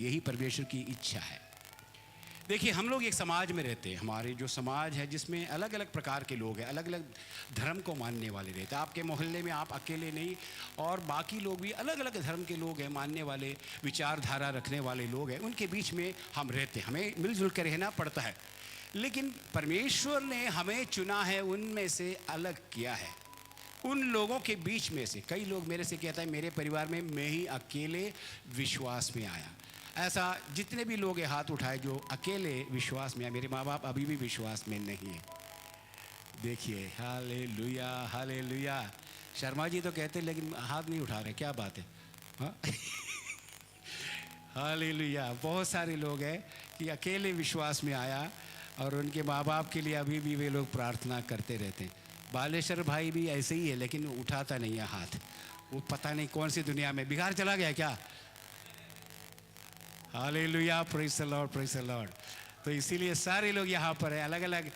यही परमेश्वर की इच्छा है। देखिए, हम लोग एक समाज में रहते हैं, हमारे जो समाज है जिसमें अलग अलग प्रकार के लोग हैं, अलग अलग धर्म को मानने वाले रहते हैं। आपके मोहल्ले में आप अकेले नहीं, और बाकी लोग भी अलग अलग धर्म के लोग हैं, मानने वाले, विचारधारा रखने वाले लोग हैं, उनके बीच में हम रहते हैं, हमें मिलजुल कर रहना पड़ता है। लेकिन परमेश्वर ने हमें चुना है, उनमें से अलग किया है। उन लोगों के बीच में से कई लोग मेरे से कहता है, मेरे परिवार में मैं ही अकेले विश्वास में आया। ऐसा जितने भी लोग हाथ उठाए जो अकेले विश्वास में आए, मेरे माँ बाप अभी भी विश्वास में नहीं है। देखिए, हालेलुया हालेलुया। शर्मा जी तो कहते लेकिन हाथ नहीं उठा रहे, क्या बात है? हाँ हालेलुया। बहुत सारे लोग हैं कि अकेले विश्वास में आया, और उनके माँ बाप के लिए अभी भी वे लोग प्रार्थना करते रहते हैं। बालेश्वर भाई भी ऐसे ही है, लेकिन उठाता नहीं है हाथ। वो पता नहीं कौन सी दुनिया में बिहार चला गया क्या? Hallelujah, praise the Lord, praise the Lord. तो इसीलिए सारे लोग यहाँ पर हैं, अलग अलग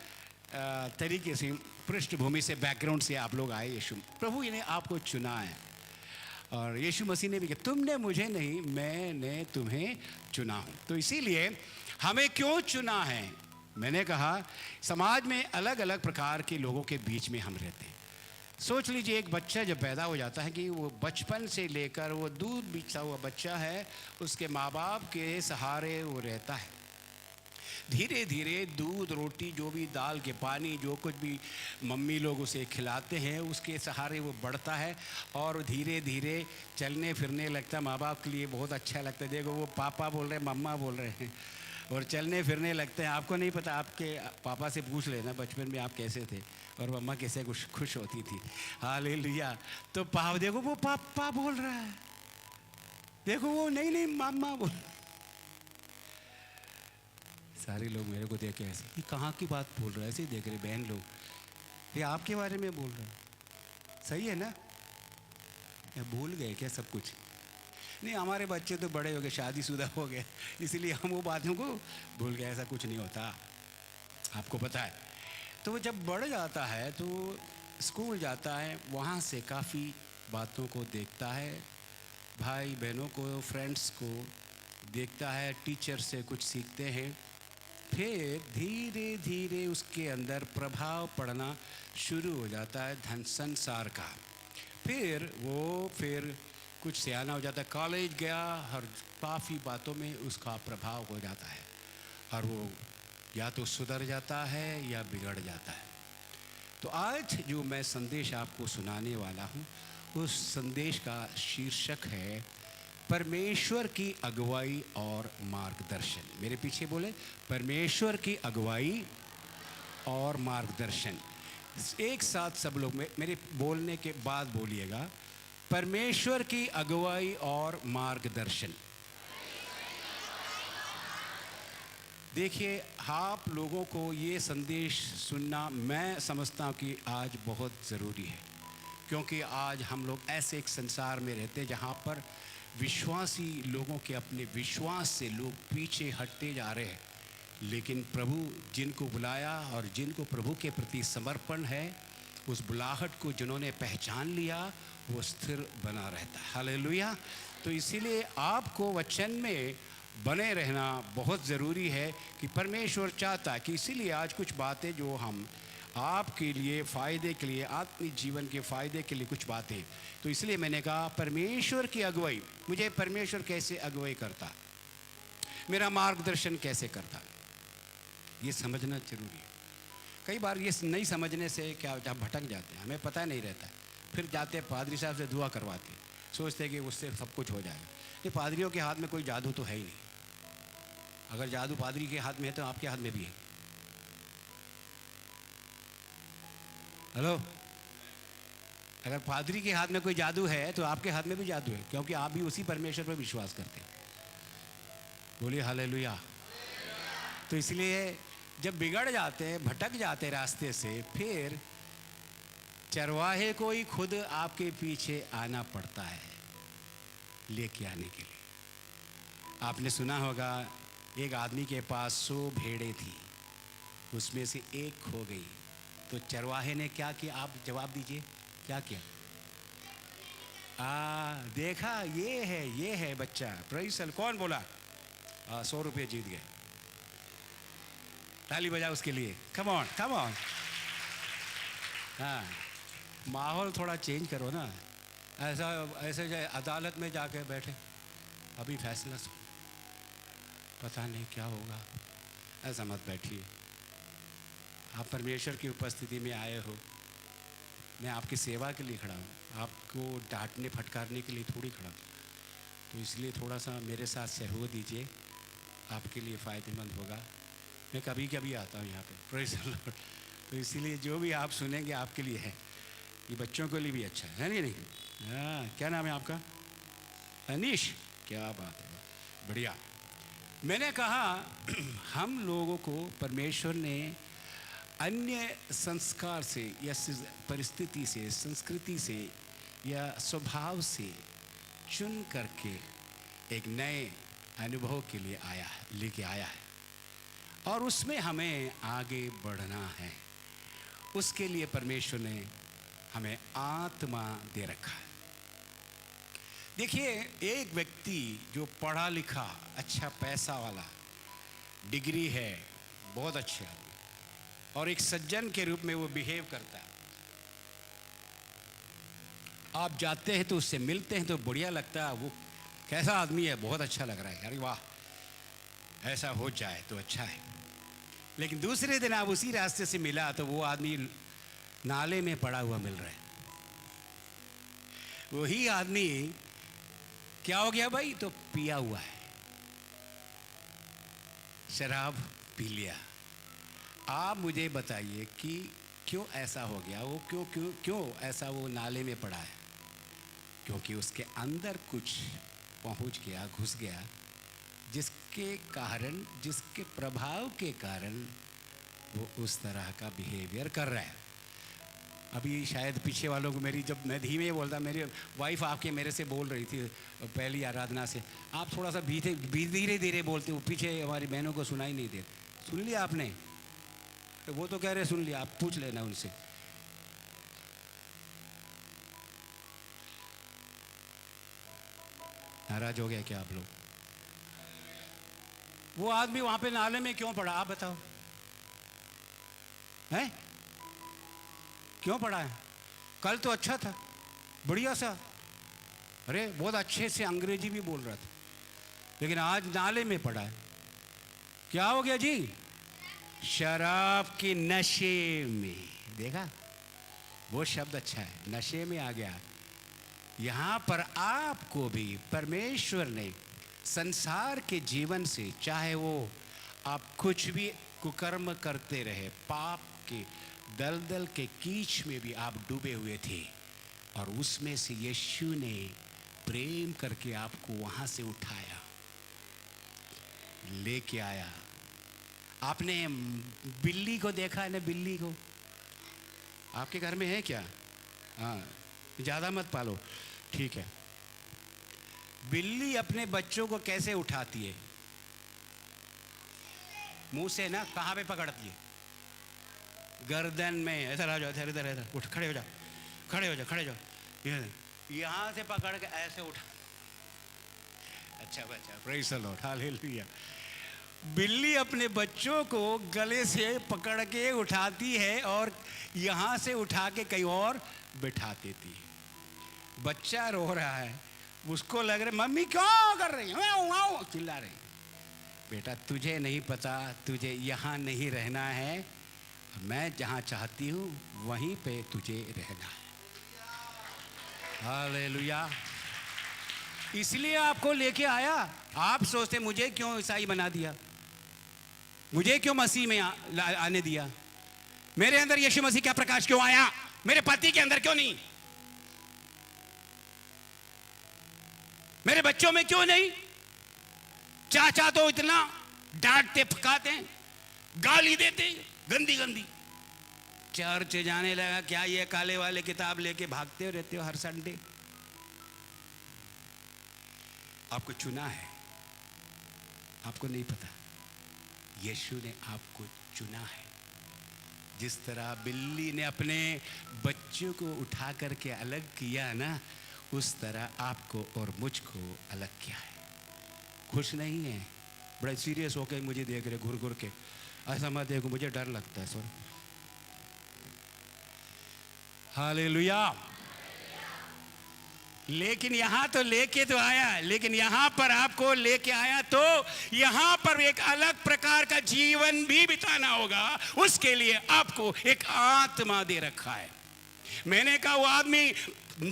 तरीके से, पृष्ठभूमि से, बैकग्राउंड से आप लोग आए। यीशु प्रभु ने आपको चुना है, और यीशु मसीह ने भी कहा, तुमने मुझे नहीं, मैंने तुम्हें चुना हूँ। तो इसीलिए हमें क्यों चुना है? मैंने कहा, समाज में अलग अलग प्रकार के लोगों के बीच में हम रहते हैं। सोच लीजिए, एक बच्चा जब पैदा हो जाता है कि वो बचपन से लेकर वो दूध पीता हुआ बच्चा है, उसके माँ बाप के सहारे वो रहता है। धीरे धीरे दूध, रोटी, जो भी दाल के पानी, जो कुछ भी मम्मी लोग उसे खिलाते हैं, उसके सहारे वो बढ़ता है, और धीरे धीरे चलने फिरने लगता है। माँ बाप के लिए बहुत अच्छा लगता है। देखो, वो पापा बोल रहे हैं, मम्मा बोल रहे हैं, और चलने फिरने लगते हैं। आपको नहीं पता, आपके पापा से पूछ लेना बचपन में आप कैसे थे और मम्मा कैसे खुश होती थी। हालेलुया। तो पाप देखो, वो पापा बोल रहा है, देखो वो नहीं मम्मा बोल। सारे लोग मेरे को देख के ऐसे, ये कहाँ की बात बोल रहा है, ऐसे ही देख रहे बहन लोग, ये आपके बारे में बोल रहा है, सही है ना? या भूल गए क्या सब कुछ? नहीं, हमारे बच्चे तो बड़े हो गए, शादीशुदा हो गए, इसलिए हम वो बातों को भूल गए। ऐसा कुछ नहीं होता, आपको पता है। तो वो जब बढ़ जाता है तो स्कूल जाता है, वहाँ से काफ़ी बातों को देखता है, भाई बहनों को, फ्रेंड्स को देखता है, टीचर से कुछ सीखते हैं। फिर धीरे धीरे उसके अंदर प्रभाव पड़ना शुरू हो जाता है धन संसार का। फिर कुछ सियाना हो जाता है, कॉलेज गया, और काफ़ी बातों में उसका प्रभाव हो जाता है, और वो या तो सुधर जाता है या बिगड़ जाता है। तो आज जो मैं संदेश आपको सुनाने वाला हूँ, उस संदेश का शीर्षक है परमेश्वर की अगुवाई और मार्गदर्शन। मेरे पीछे बोले, परमेश्वर की अगुवाई और मार्गदर्शन। एक साथ सब लोग मेरे बोलने के बाद बोलिएगा, परमेश्वर की अगुवाई और मार्गदर्शन। देखिए, आप लोगों को ये संदेश सुनना मैं समझता हूँ कि आज बहुत ज़रूरी है, क्योंकि आज हम लोग ऐसे एक संसार में रहते हैं जहाँ पर विश्वासी लोगों के अपने विश्वास से लोग पीछे हटते जा रहे हैं। लेकिन प्रभु जिनको बुलाया और जिनको प्रभु के प्रति समर्पण है, उस बुलाहट को जिन्होंने पहचान लिया, वो स्थिर बना रहता है। हालेलुया। तो इसीलिए आपको वचन में बने रहना बहुत ज़रूरी है कि परमेश्वर चाहता है कि, इसीलिए आज कुछ बातें जो हम आपके लिए फ़ायदे के लिए, आत्मिक जीवन के फ़ायदे के लिए कुछ बातें, तो इसलिए मैंने कहा परमेश्वर की अगुवाई। मुझे परमेश्वर कैसे अगुवाई करता, मेरा मार्गदर्शन कैसे करता, ये समझना जरूरी है। कई बार ये नहीं समझने से क्या हम भटक जाते हैं, हमें पता नहीं रहता, फिर जाते हैं पादरी साहब से दुआ करवाते हैं, सोचते हैं कि उससे सब कुछ हो जाएगा। ये पादरियों के हाथ में कोई जादू तो है ही नहीं। अगर जादू पादरी के हाथ में है तो आपके हाथ में भी है। हेलो, अगर पादरी के हाथ में कोई जादू है तो आपके हाथ में भी जादू है, क्योंकि आप भी उसी परमेश्वर पर विश्वास करते हैं। बोलिए हालेलुया। तो इसलिए जब बिगड़ जाते हैं, भटक जाते रास्ते से, फिर चरवाहे को ही खुद आपके पीछे आना पड़ता है लेके आने के लिए। आपने सुना होगा, एक आदमी के पास 100 भेड़ें थी, उसमें से एक खो गई, तो चरवाहे ने क्या किया? आप जवाब दीजिए, क्या किया? देखा, ये है बच्चा। Praise the Lord. कौन बोला? 100 रुपये जीत गए। ताली बजाओ उसके लिए। Come on come on. हाँ, माहौल थोड़ा चेंज करो ना। ऐसा ऐसे जो अदालत में जाके बैठे, अभी फैसला पता नहीं क्या होगा, ऐसा मत बैठिए। आप परमेश्वर की उपस्थिति में आए हो, मैं आपकी सेवा के लिए खड़ा हूँ, आपको डांटने फटकारने के लिए थोड़ी खड़ा हूँ। तो इसलिए थोड़ा सा मेरे साथ सहयोग दीजिए, आपके लिए फ़ायदेमंद होगा। मैं कभी कभी आता हूँ यहाँ पे, प्रेज़ द लॉर्ड। तो इसीलिए जो भी आप सुनेंगे आपके लिए है, ये बच्चों के लिए भी अच्छा है नहीं? हाँ, क्या नाम है आपका? अनीश, क्या बात है, बढ़िया। मैंने कहा हम लोगों को परमेश्वर ने अन्य संस्कार से या परिस्थिति से, संस्कृति से या स्वभाव से चुन करके एक नए अनुभव के लिए लेके आया है, और उसमें हमें आगे बढ़ना है। उसके लिए परमेश्वर ने हमें आत्मा दे रखा है। देखिए, एक व्यक्ति जो पढ़ा लिखा, अच्छा पैसा वाला, डिग्री है, बहुत अच्छा, और एक सज्जन के रूप में वो बिहेव करता है। आप जाते हैं तो उससे मिलते हैं तो बढ़िया लगता है, वो कैसा आदमी है, बहुत अच्छा लग रहा है, अरे वाह, ऐसा हो जाए तो अच्छा है। लेकिन दूसरे दिन आप उसी रास्ते से मिला तो वो आदमी नाले में पड़ा हुआ मिल रहा है। वही आदमी क्या हो गया भाई? तो पिया हुआ है, शराब पी लिया। आप मुझे बताइए कि क्यों ऐसा हो गया? वो क्यों क्यों क्यों ऐसा वो नाले में पड़ा है? क्योंकि उसके अंदर कुछ पहुंच गया, घुस गया, जिसके कारण, जिसके प्रभाव के कारण वो उस तरह का बिहेवियर कर रहा है। अभी शायद पीछे वालों को मेरी, जब मैं धीमे बोलता, मेरी वाइफ आपके मेरे से बोल रही थी पहली आराधना से, आप थोड़ा सा धीरे धीरे बोलते हो, पीछे हमारी बहनों को सुनाई नहीं दे। सुन लिया आपने? तो वो तो कह रहे सुन लिया, आप पूछ लेना उनसे। नाराज हो गया क्या आप लोग? वो आदमी वहां पे नाले में क्यों पड़ा, आप बताओ? हैं? क्यों पड़ा है? कल तो अच्छा था, बढ़िया सा, अरे बहुत अच्छे से अंग्रेजी भी बोल रहा था, लेकिन आज नाले में पड़ा है। क्या हो गया जी? शराब के नशे में। देखा, वो शब्द अच्छा है, नशे में आ गया। यहां पर आपको भी परमेश्वर ने संसार के जीवन से, चाहे वो आप कुछ भी कुकर्म करते रहे, पाप के दलदल के कीच में भी आप डूबे हुए थे, और उसमें से यीशु ने प्रेम करके आपको वहां से उठाया, लेके आया। आपने बिल्ली को देखा है ना? बिल्ली को आपके घर में है क्या? हाँ, ज़्यादा मत पालो, ठीक है। बिल्ली अपने बच्चों को कैसे उठाती है? मुंह से ना। कहाँ पे पकड़ती है? गर्दन में। ऐसा रह जाओ, इधर इधर इधर, उठ, खड़े हो जाओ, खड़े हो जाओ, खड़े हो जाओ। यहाँ से पकड़ के ऐसे उठा। अच्छा बच्चा, प्रेज़ द लॉर्ड, हालेलुया। बिल्ली अपने बच्चों को गले से पकड़ के उठाती है और यहाँ से उठा के कहीं और बिठा देती है। बच्चा रो रहा है, उसको लग रहा है मम्मी क्यों कर रही है, चिल्ला रही। बेटा तुझे नहीं पता, तुझे यहाँ नहीं रहना है, मैं जहाँ चाहती हूँ वहीं पे तुझे रहना है। हालेलुया। इसलिए आपको लेके आया। आप सोचते मुझे क्यों ईसाई बना दिया, मुझे क्यों मसीह में आने दिया, मेरे अंदर यीशु मसीह का प्रकाश क्यों आया, मेरे पति के अंदर क्यों नहीं, मेरे बच्चों में क्यों नहीं? चाचा तो इतना डांटते फकाते, गाली देते, गंदी गंदी। चर्च जाने लगा, क्या ये काले वाले किताब लेके भागते रहते हो हर संडे? आपको चुना है, आपको नहीं पता, यीशु ने आपको चुना है। जिस तरह बिल्ली ने अपने बच्चों को उठा करके अलग किया ना, उस तरह आपको और मुझको अलग किया है। खुश नहीं है? बड़े सीरियस होकर मुझे देख रहे घुर घुर के। ऐसा मत देखो, मुझे डर लगता है। सॉरी। हालेलुया। लेकिन यहां तो लेके तो आया, लेकिन यहां पर आपको लेके आया तो यहां पर एक अलग प्रकार का जीवन भी बिताना होगा। उसके लिए आपको एक आत्मा दे रखा है। मैंने कहा वो आदमी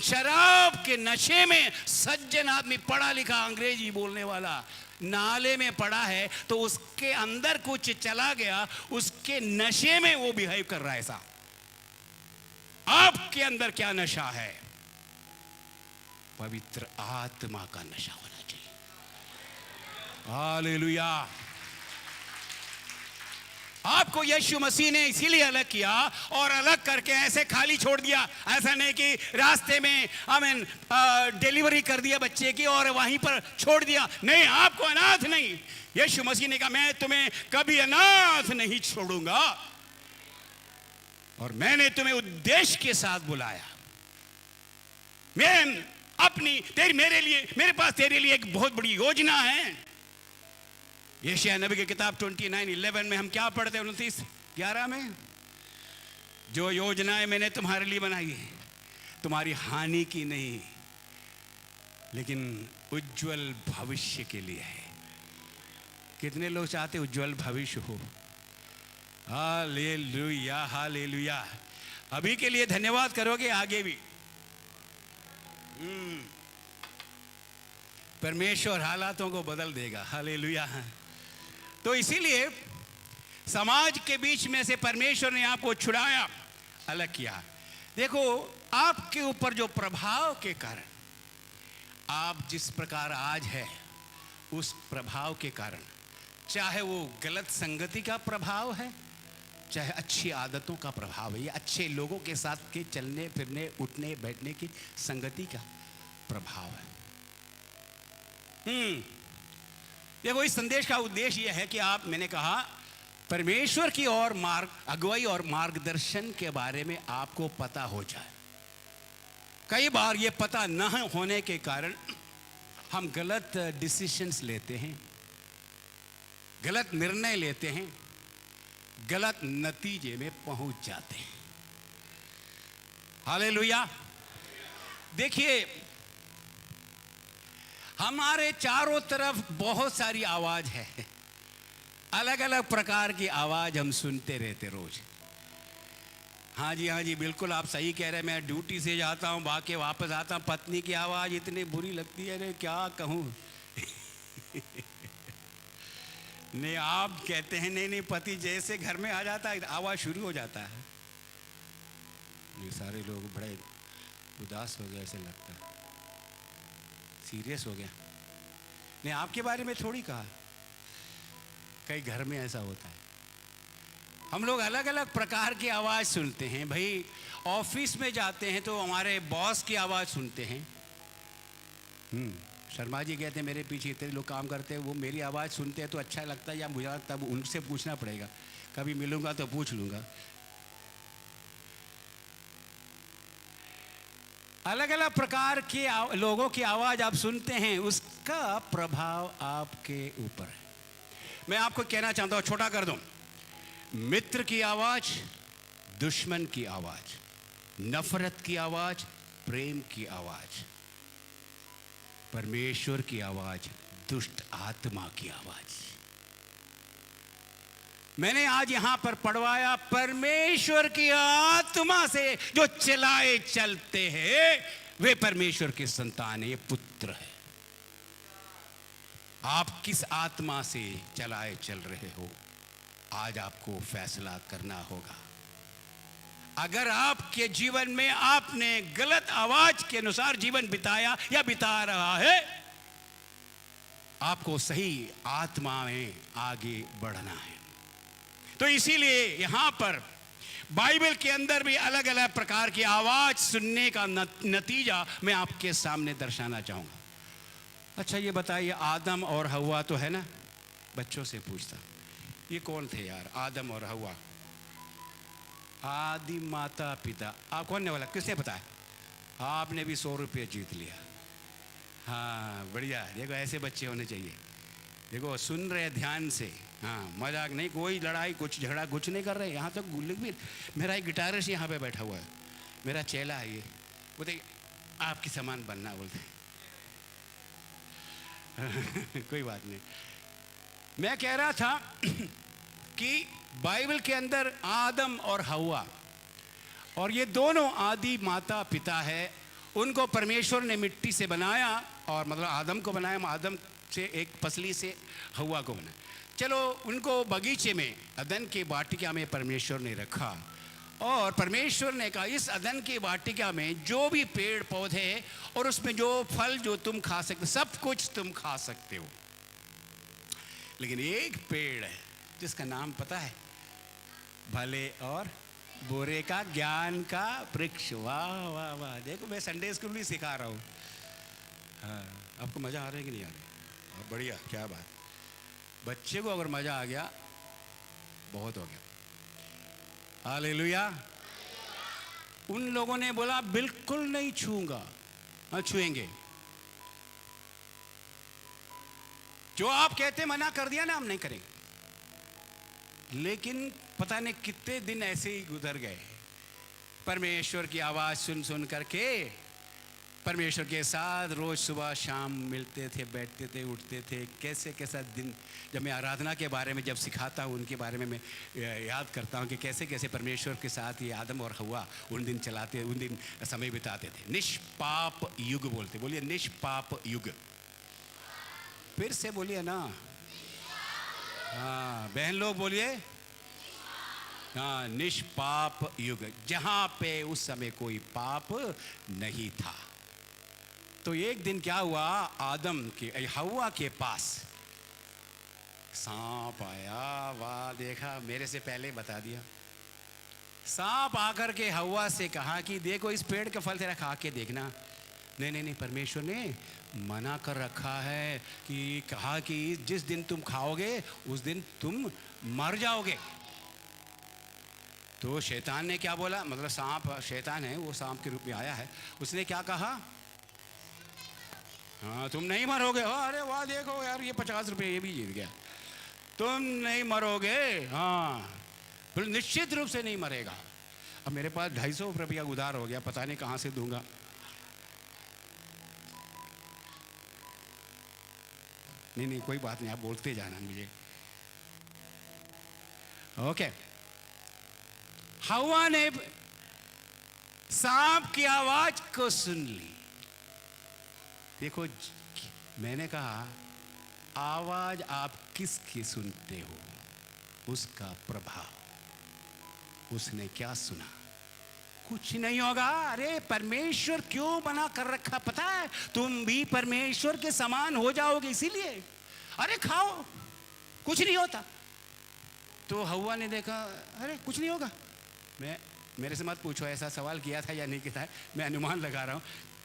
शराब के नशे में, सज्जन आदमी, पढ़ा लिखा, अंग्रेजी बोलने वाला, नाले में पड़ा है, तो उसके अंदर कुछ चला गया, उसके नशे में वो बिहेव कर रहा है। ऐसा आपके अंदर क्या नशा है? पवित्र आत्मा का नशा होना चाहिए। हालेलुया। आपको यीशु मसीह ने इसीलिए अलग किया और अलग करके ऐसे खाली छोड़ दिया। ऐसा नहीं कि रास्ते में डिलीवरी कर दिया बच्चे की और वहीं पर छोड़ दिया। नहीं, आपको अनाथ नहीं। यीशु मसीह ने कहा मैं तुम्हें कभी अनाथ नहीं छोड़ूंगा और मैंने तुम्हें उद्देश्य के साथ बुलाया। मैं मेरे पास तेरे लिए एक बहुत बड़ी योजना है। यशायाह नबी की किताब 29:11 में हम क्या पढ़ते हैं? 29:11 में, जो योजनाएं मैंने तुम्हारे लिए बनाई है तुम्हारी हानि की नहीं, लेकिन उज्जवल भविष्य के लिए है। कितने लोग चाहते उज्जवल भविष्य हो? Hallelujah, hallelujah. अभी के लिए धन्यवाद करोगे, आगे भी परमेश्वर हालातों को बदल देगा। हालेलुया। तो इसीलिए समाज के बीच में से परमेश्वर ने आपको छुड़ाया, अलग किया। देखो, आपके ऊपर जो प्रभाव के कारण आप जिस प्रकार आज है, उस प्रभाव के कारण, चाहे वो गलत संगति का प्रभाव है, चाहे अच्छी आदतों का प्रभाव है, या अच्छे लोगों के साथ के चलने फिरने उठने बैठने की संगति का प्रभाव है। देखो, इस संदेश का उद्देश्य यह है कि आप, मैंने कहा, परमेश्वर की ओर अगुवाई और मार्गदर्शन के बारे में आपको पता हो जाए। कई बार ये पता न होने के कारण हम गलत डिसीजंस लेते हैं, गलत निर्णय लेते हैं, गलत नतीजे में पहुंच जाते हैं। हालेलुया। देखिए, हमारे चारों तरफ बहुत सारी आवाज है, अलग अलग प्रकार की आवाज हम सुनते रहते रोज। हाँ जी, हाँ जी, बिल्कुल आप सही कह रहे हैं। मैं ड्यूटी से जाता हूँ, भाग वापस आता हूँ, पत्नी की आवाज इतनी बुरी लगती है, अरे क्या कहूँ। नहीं, आप कहते हैं नहीं नहीं, पति जैसे घर में आ जाता है आवाज शुरू हो जाता है। ये सारे लोग बड़े उदास हो गए, ऐसे लगता है सीरियस हो गया। नहीं, आपके बारे में थोड़ी कहा, कई घर में ऐसा होता है। हम लोग अलग अलग प्रकार की आवाज़ सुनते हैं। भाई, ऑफिस में जाते हैं तो हमारे बॉस की आवाज़ सुनते हैं। शर्मा जी कहते हैं मेरे पीछे इतने लोग काम करते हैं, वो मेरी आवाज़ सुनते हैं तो अच्छा लगता है, या मुझे तब उनसे पूछना पड़ेगा, कभी मिलूंगा तो पूछ लूँगा। अलग अलग प्रकार के लोगों की आवाज़ आप सुनते हैं, उसका प्रभाव आपके ऊपर है। मैं आपको कहना चाहता हूँ, छोटा कर दूँ, मित्र की आवाज़, दुश्मन की आवाज़, नफरत की आवाज़, प्रेम की आवाज़, परमेश्वर की आवाज़, दुष्ट आत्मा की आवाज़। मैंने आज यहां पर पढ़वाया, परमेश्वर की आत्मा से जो चलाए चलते हैं वे परमेश्वर के संतान है, ये पुत्र है। आप किस आत्मा से चलाए चल रहे हो, आज आपको फैसला करना होगा। अगर आपके जीवन में आपने गलत आवाज के अनुसार जीवन बिताया या बिता रहा है, आपको सही आत्मा में आगे बढ़ना है। तो इसीलिए यहां पर बाइबल के अंदर भी अलग अलग प्रकार की आवाज सुनने का नतीजा मैं आपके सामने दर्शाना चाहूंगा। अच्छा, ये बताइए, आदम और हव्वा तो है ना? बच्चों से पूछता, ये कौन थे यार, आदम और हव्वा? आदि माता पिता। आप कौन ने वाला, किसने बताया? आपने भी 100 रुपये जीत लिया। हाँ, बढ़िया। देखो, ऐसे बच्चे होने चाहिए। देखो सुन रहे ध्यान से, हाँ मजाक नहीं, कोई लड़ाई कुछ झगड़ा कुछ नहीं कर रहे। यहाँ तक भी मेरा एक गिटारिस्ट यहाँ पे बैठा हुआ है, मेरा चेला है ये, बोलते आपकी सामान बनना बोलते कोई बात नहीं। मैं कह रहा था कि बाइबल के अंदर आदम और हव्वा, और ये दोनों आदि माता पिता है, उनको परमेश्वर ने मिट्टी से बनाया, और मतलब आदम को बनाया, आदम से एक पसली से हव्वा को बनाया। चलो उनको बगीचे में अदन की वाटिका में परमेश्वर ने रखा, और परमेश्वर ने कहा इस अदन की वाटिका में जो भी पेड़ पौधे हैं और उसमें जो फल जो तुम खा सकते, सब कुछ तुम खा सकते हो, लेकिन एक पेड़ है जिसका नाम पता है, भले और बुरे का ज्ञान का वृक्ष। वाह वाह वाह, देखो मैं संडे स्कूल भी सिखा रहा हूँ। हाँ, आपको मज़ा आ रहा है कि नहीं आ रहा है? बढ़िया, क्या बात। बच्चे को अगर मज़ा आ गया बहुत हो गया। हालेलुया। उन लोगों ने बोला बिल्कुल नहीं छूंगा, छुएंगे। जो आप कहते मना कर दिया ना, हम नहीं करेंगे। लेकिन पता नहीं कितने दिन ऐसे ही गुजर गए, परमेश्वर की आवाज़ सुन सुन करके परमेश्वर के साथ रोज़ सुबह शाम मिलते थे, बैठते थे, उठते थे। कैसे कैसा दिन, जब मैं आराधना के बारे में जब सिखाता हूँ, उनके बारे में मैं याद करता हूँ कि कैसे कैसे परमेश्वर के साथ ये आदम और हव्वा उन दिन चलाते, उन दिन समय बिताते थे। निष्पाप युग बोलते, बोलिए निष्पाप युग। फिर से बोलिए ना, हाँ बहन लोग बोलिए, हाँ निष्पाप युग, जहाँ पे उस समय कोई पाप नहीं था। तो एक दिन क्या हुआ, आदम के हव्वा के पास सांप आया। वाह, देखा, मेरे से पहले बता दिया। सांप आकर के हव्वा से कहा कि देखो इस पेड़ का फल तेरा खा के देखना। नहीं नहीं नहीं, परमेश्वर ने मना कर रखा है कि कहा कि जिस दिन तुम खाओगे उस दिन तुम मर जाओगे। तो शैतान ने क्या बोला, मतलब सांप, शैतान है वो, सांप के रूप में आया है। उसने क्या कहा, हाँ तुम नहीं मरोगे। अरे वाह, देखो यार ये 50 रुपये ये भी जीत गया। तुम नहीं मरोगे, हाँ बिल्कुल निश्चित रूप से नहीं मरेगा। अब मेरे पास 250 रुपया उधार हो गया, पता नहीं कहाँ से दूंगा। नहीं नहीं कोई बात नहीं, आप बोलते जाना मुझे। ओके, हव्वा ने सांप की आवाज को सुन ली। देखो मैंने कहा आवाज आप किसकी सुनते हो, उसका प्रभाव। उसने क्या सुना, कुछ नहीं होगा। अरे परमेश्वर क्यों बना कर रखा पता है, तुम भी परमेश्वर के समान हो जाओगे इसीलिए। अरे खाओ, कुछ नहीं होता। तो हव्वा ने देखा अरे कुछ नहीं होगा। मेरे से मत पूछो ऐसा सवाल किया था या नहीं किया था, मैं अनुमान लगा रहा हूँ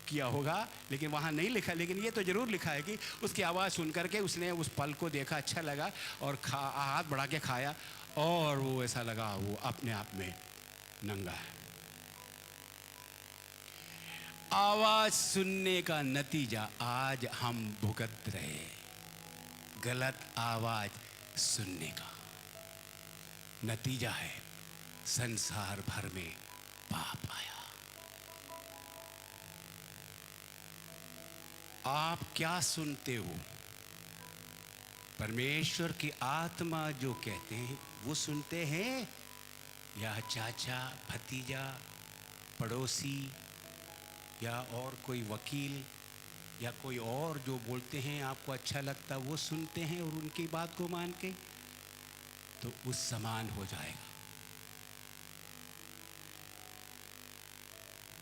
किया होगा, लेकिन वहाँ नहीं लिखा। लेकिन ये तो जरूर लिखा है कि उसकी आवाज़ सुन करके उसने उस फल को देखा, अच्छा लगा और हाथ बढ़ा के खाया, और वो ऐसा लगा वो अपने आप में नंगा है। आवाज सुनने का नतीजा आज हम भुगत रहे, गलत आवाज सुनने का नतीजा है संसार भर में पाप आया। आप क्या सुनते हो, परमेश्वर की आत्मा जो कहते हैं वो सुनते हैं, या चाचा, भतीजा, पड़ोसी, या और कोई वकील, या कोई और जो बोलते हैं आपको अच्छा लगता वो सुनते हैं और उनकी बात को मान के तो उस समान हो जाएगा।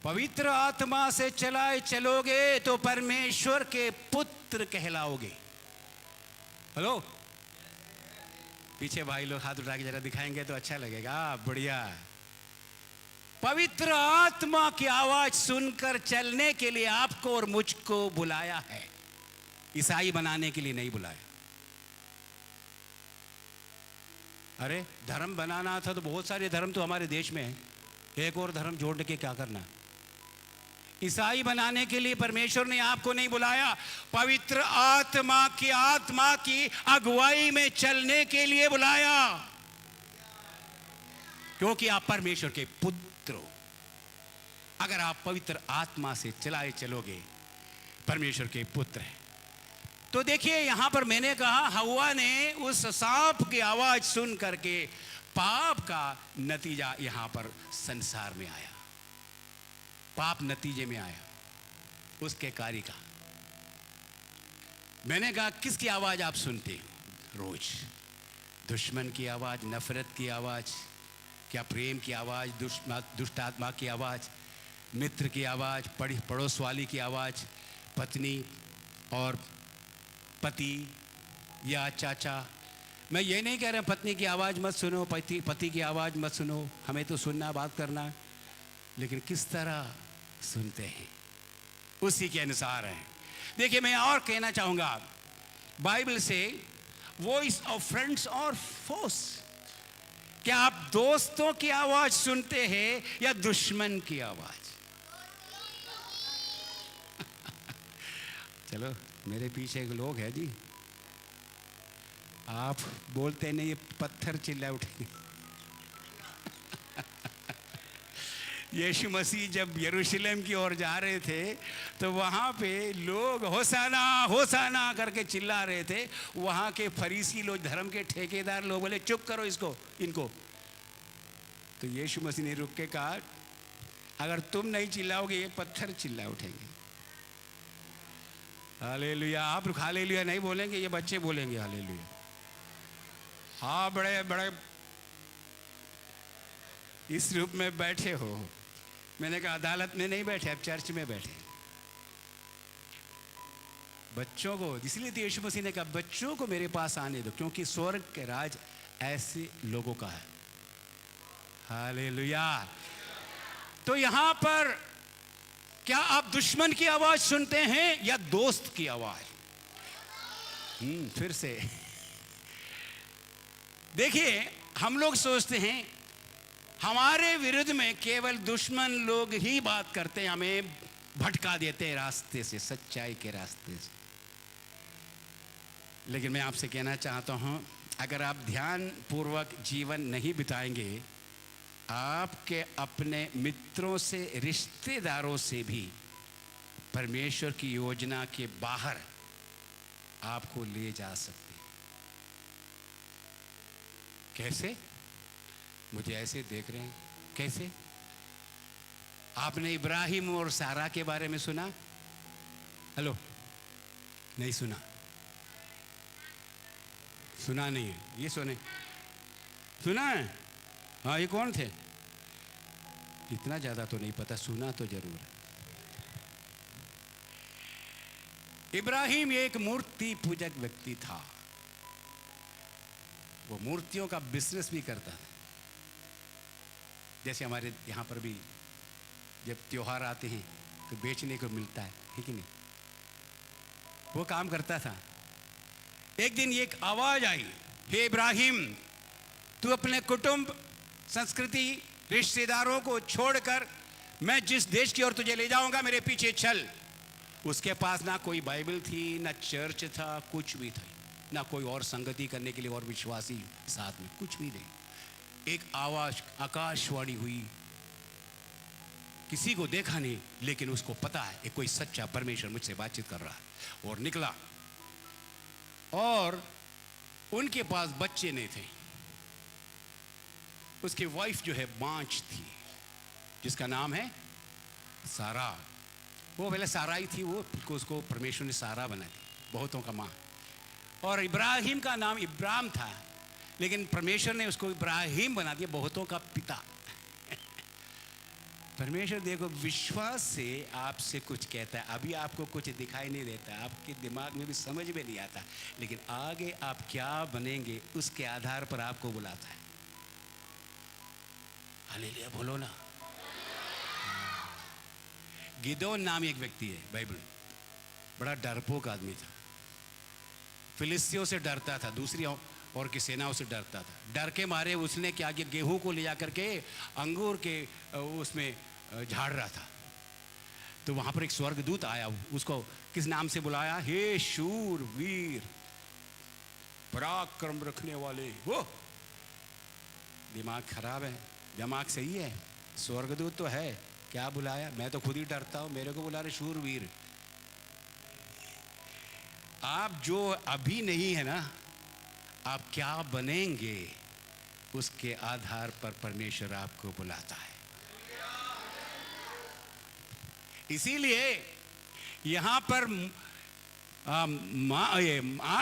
पवित्र आत्मा से चलाए चलोगे तो परमेश्वर के पुत्र कहलाओगे। हेलो, पीछे भाई लोग हाथ उठा के जरा दिखाएंगे तो अच्छा लगेगा। बढ़िया, पवित्र आत्मा की आवाज सुनकर चलने के लिए आपको और मुझको बुलाया है, ईसाई बनाने के लिए नहीं बुलाया। अरे धर्म बनाना था तो बहुत सारे धर्म तो हमारे देश में है, एक और धर्म जोड़ने के क्या करना। ईसाई बनाने के लिए परमेश्वर ने आपको नहीं बुलाया, पवित्र आत्मा की अगुवाई में चलने के लिए बुलाया, क्योंकि आप परमेश्वर के पुत्र हो। अगर आप पवित्र आत्मा से चलाए चलोगे, परमेश्वर के पुत्र हैं। तो देखिए यहां पर मैंने कहा हव्वा ने उस सांप की आवाज सुन करके पाप का नतीजा यहां पर संसार में आया, पाप नतीजे में आया उसके कार्य का। मैंने कहा किसकी आवाज आप सुनते हो रोज? दुश्मन की आवाज, नफरत की आवाज, क्या प्रेम की आवाज, दुष्ट आत्मा की आवाज, मित्र की आवाज, पड़ोस वाली की आवाज, पत्नी और पति या चाचा। मैं ये नहीं कह रहा पत्नी की आवाज मत सुनो, पति की आवाज मत सुनो, हमें तो सुनना, बात करना, लेकिन किस तरह सुनते हैं उसी के अनुसार है। देखिए मैं और कहना चाहूंगा, बाइबल से वॉइस ऑफ फ्रेंड्स और फोर्स, क्या आप दोस्तों की आवाज सुनते हैं या दुश्मन की आवाज? चलो मेरे पीछे एक लोग है जी, आप बोलते नहीं, ये पत्थर चिल्ला उठेंगे। यीशु मसीह जब यरूशलेम की ओर जा रहे थे तो वहाँ पे लोग होसाना होसाना करके चिल्ला रहे थे। वहाँ के फरीसी लोग, धर्म के ठेकेदार लोग बोले चुप करो इनको। तो यीशु मसीह ने रुक के कहा अगर तुम नहीं चिल्लाओगे ये पत्थर चिल्ला उठेंगे। हालेलुया। आप हालेलुया नहीं बोलेंगे, ये बच्चे बोलेंगे हालेलुया। हाँ, बड़े बड़े इस रूप में बैठे हो। मैंने कहा अदालत में नहीं बैठे, अब चर्च में बैठे। बच्चों को, इसलिए तो यीशु मसीह ने कहा बच्चों को मेरे पास आने दो, क्योंकि स्वर्ग के राज ऐसे लोगों का है। हालेलुया। तो यहां पर क्या आप दुश्मन की आवाज सुनते हैं या दोस्त की आवाज? फिर से देखिए, हम लोग सोचते हैं हमारे विरुद्ध में केवल दुश्मन लोग ही बात करते हैं, हमें भटका देते हैं रास्ते से, सच्चाई के रास्ते से। लेकिन मैं आपसे कहना चाहता हूं, अगर आप ध्यान पूर्वक जीवन नहीं बिताएंगे, आपके अपने मित्रों से, रिश्तेदारों से भी परमेश्वर की योजना के बाहर आपको ले जा सकते। कैसे? मुझे ऐसे देख रहे हैं कैसे? आपने इब्राहिम और सारा के बारे में सुना? हेलो, नहीं सुना? सुना नहीं है? ये सुना है? हाँ, ये कौन थे? इतना ज्यादा तो नहीं पता, सुना तो जरूर है। इब्राहिम एक मूर्ति पूजक व्यक्ति था। वो मूर्तियों का बिजनेस भी करता था। जैसे हमारे यहाँ पर भी जब त्योहार आते हैं तो बेचने को मिलता है कि नहीं? वो काम करता था। एक दिन एक आवाज आई, हे इब्राहिम, तू अपने कुटुंब, संस्कृति, रिश्तेदारों को छोड़कर मैं जिस देश की ओर तुझे ले जाऊंगा, मेरे पीछे चल। उसके पास ना कोई बाइबल थी, ना चर्च था, कुछ भी था, ना कोई और संगति करने के लिए और विश्वासी साथ में, कुछ भी नहीं। एक आवाज, आकाशवाणी हुई, किसी को देखा नहीं, लेकिन उसको पता है एक कोई सच्चा परमेश्वर मुझसे बातचीत कर रहा है। और निकला, और उनके पास बच्चे नहीं थे। उसकी वाइफ जो है बांझ थी, जिसका नाम है सारा। वो पहले सारा ही थी, वो उसको परमेश्वर ने सारा बना दी, बहुतों का माँ। और इब्राहिम का नाम इब्राम था, लेकिन परमेश्वर ने उसको इब्राहिम बना दिया, बहुतों का पिता। परमेश्वर देखो, विश्वास से आपसे कुछ कहता है। अभी आपको कुछ दिखाई नहीं देता, आपके दिमाग में भी समझ में नहीं आता, लेकिन आगे आप क्या बनेंगे उसके आधार पर आपको बुलाता है। हालेलुया बोलो ना। गिदोन नाम एक व्यक्ति है, बाइबल, बड़ा डरपोक आदमी था। फिलिस्तियों से डरता था, दूसरी और की सेनाओं से डरता था। डर के मारे उसने क्या किया, गेहूं को ले जाकर के अंगूर के उसमें झाड़ रहा था। तो वहां पर एक स्वर्गदूत आया, उसको किस नाम से बुलाया? हे शूर वीर, पराक्रम रखने वाले। वो दिमाग खराब है, दिमाग सही है, स्वर्गदूत तो है, क्या बुलाया? मैं तो खुद ही डरता हूं, मेरे को बुला रहे शूरवीर। आप जो अभी नहीं है ना, आप क्या बनेंगे उसके आधार पर परमेश्वर आपको बुलाता है। इसीलिए यहां पर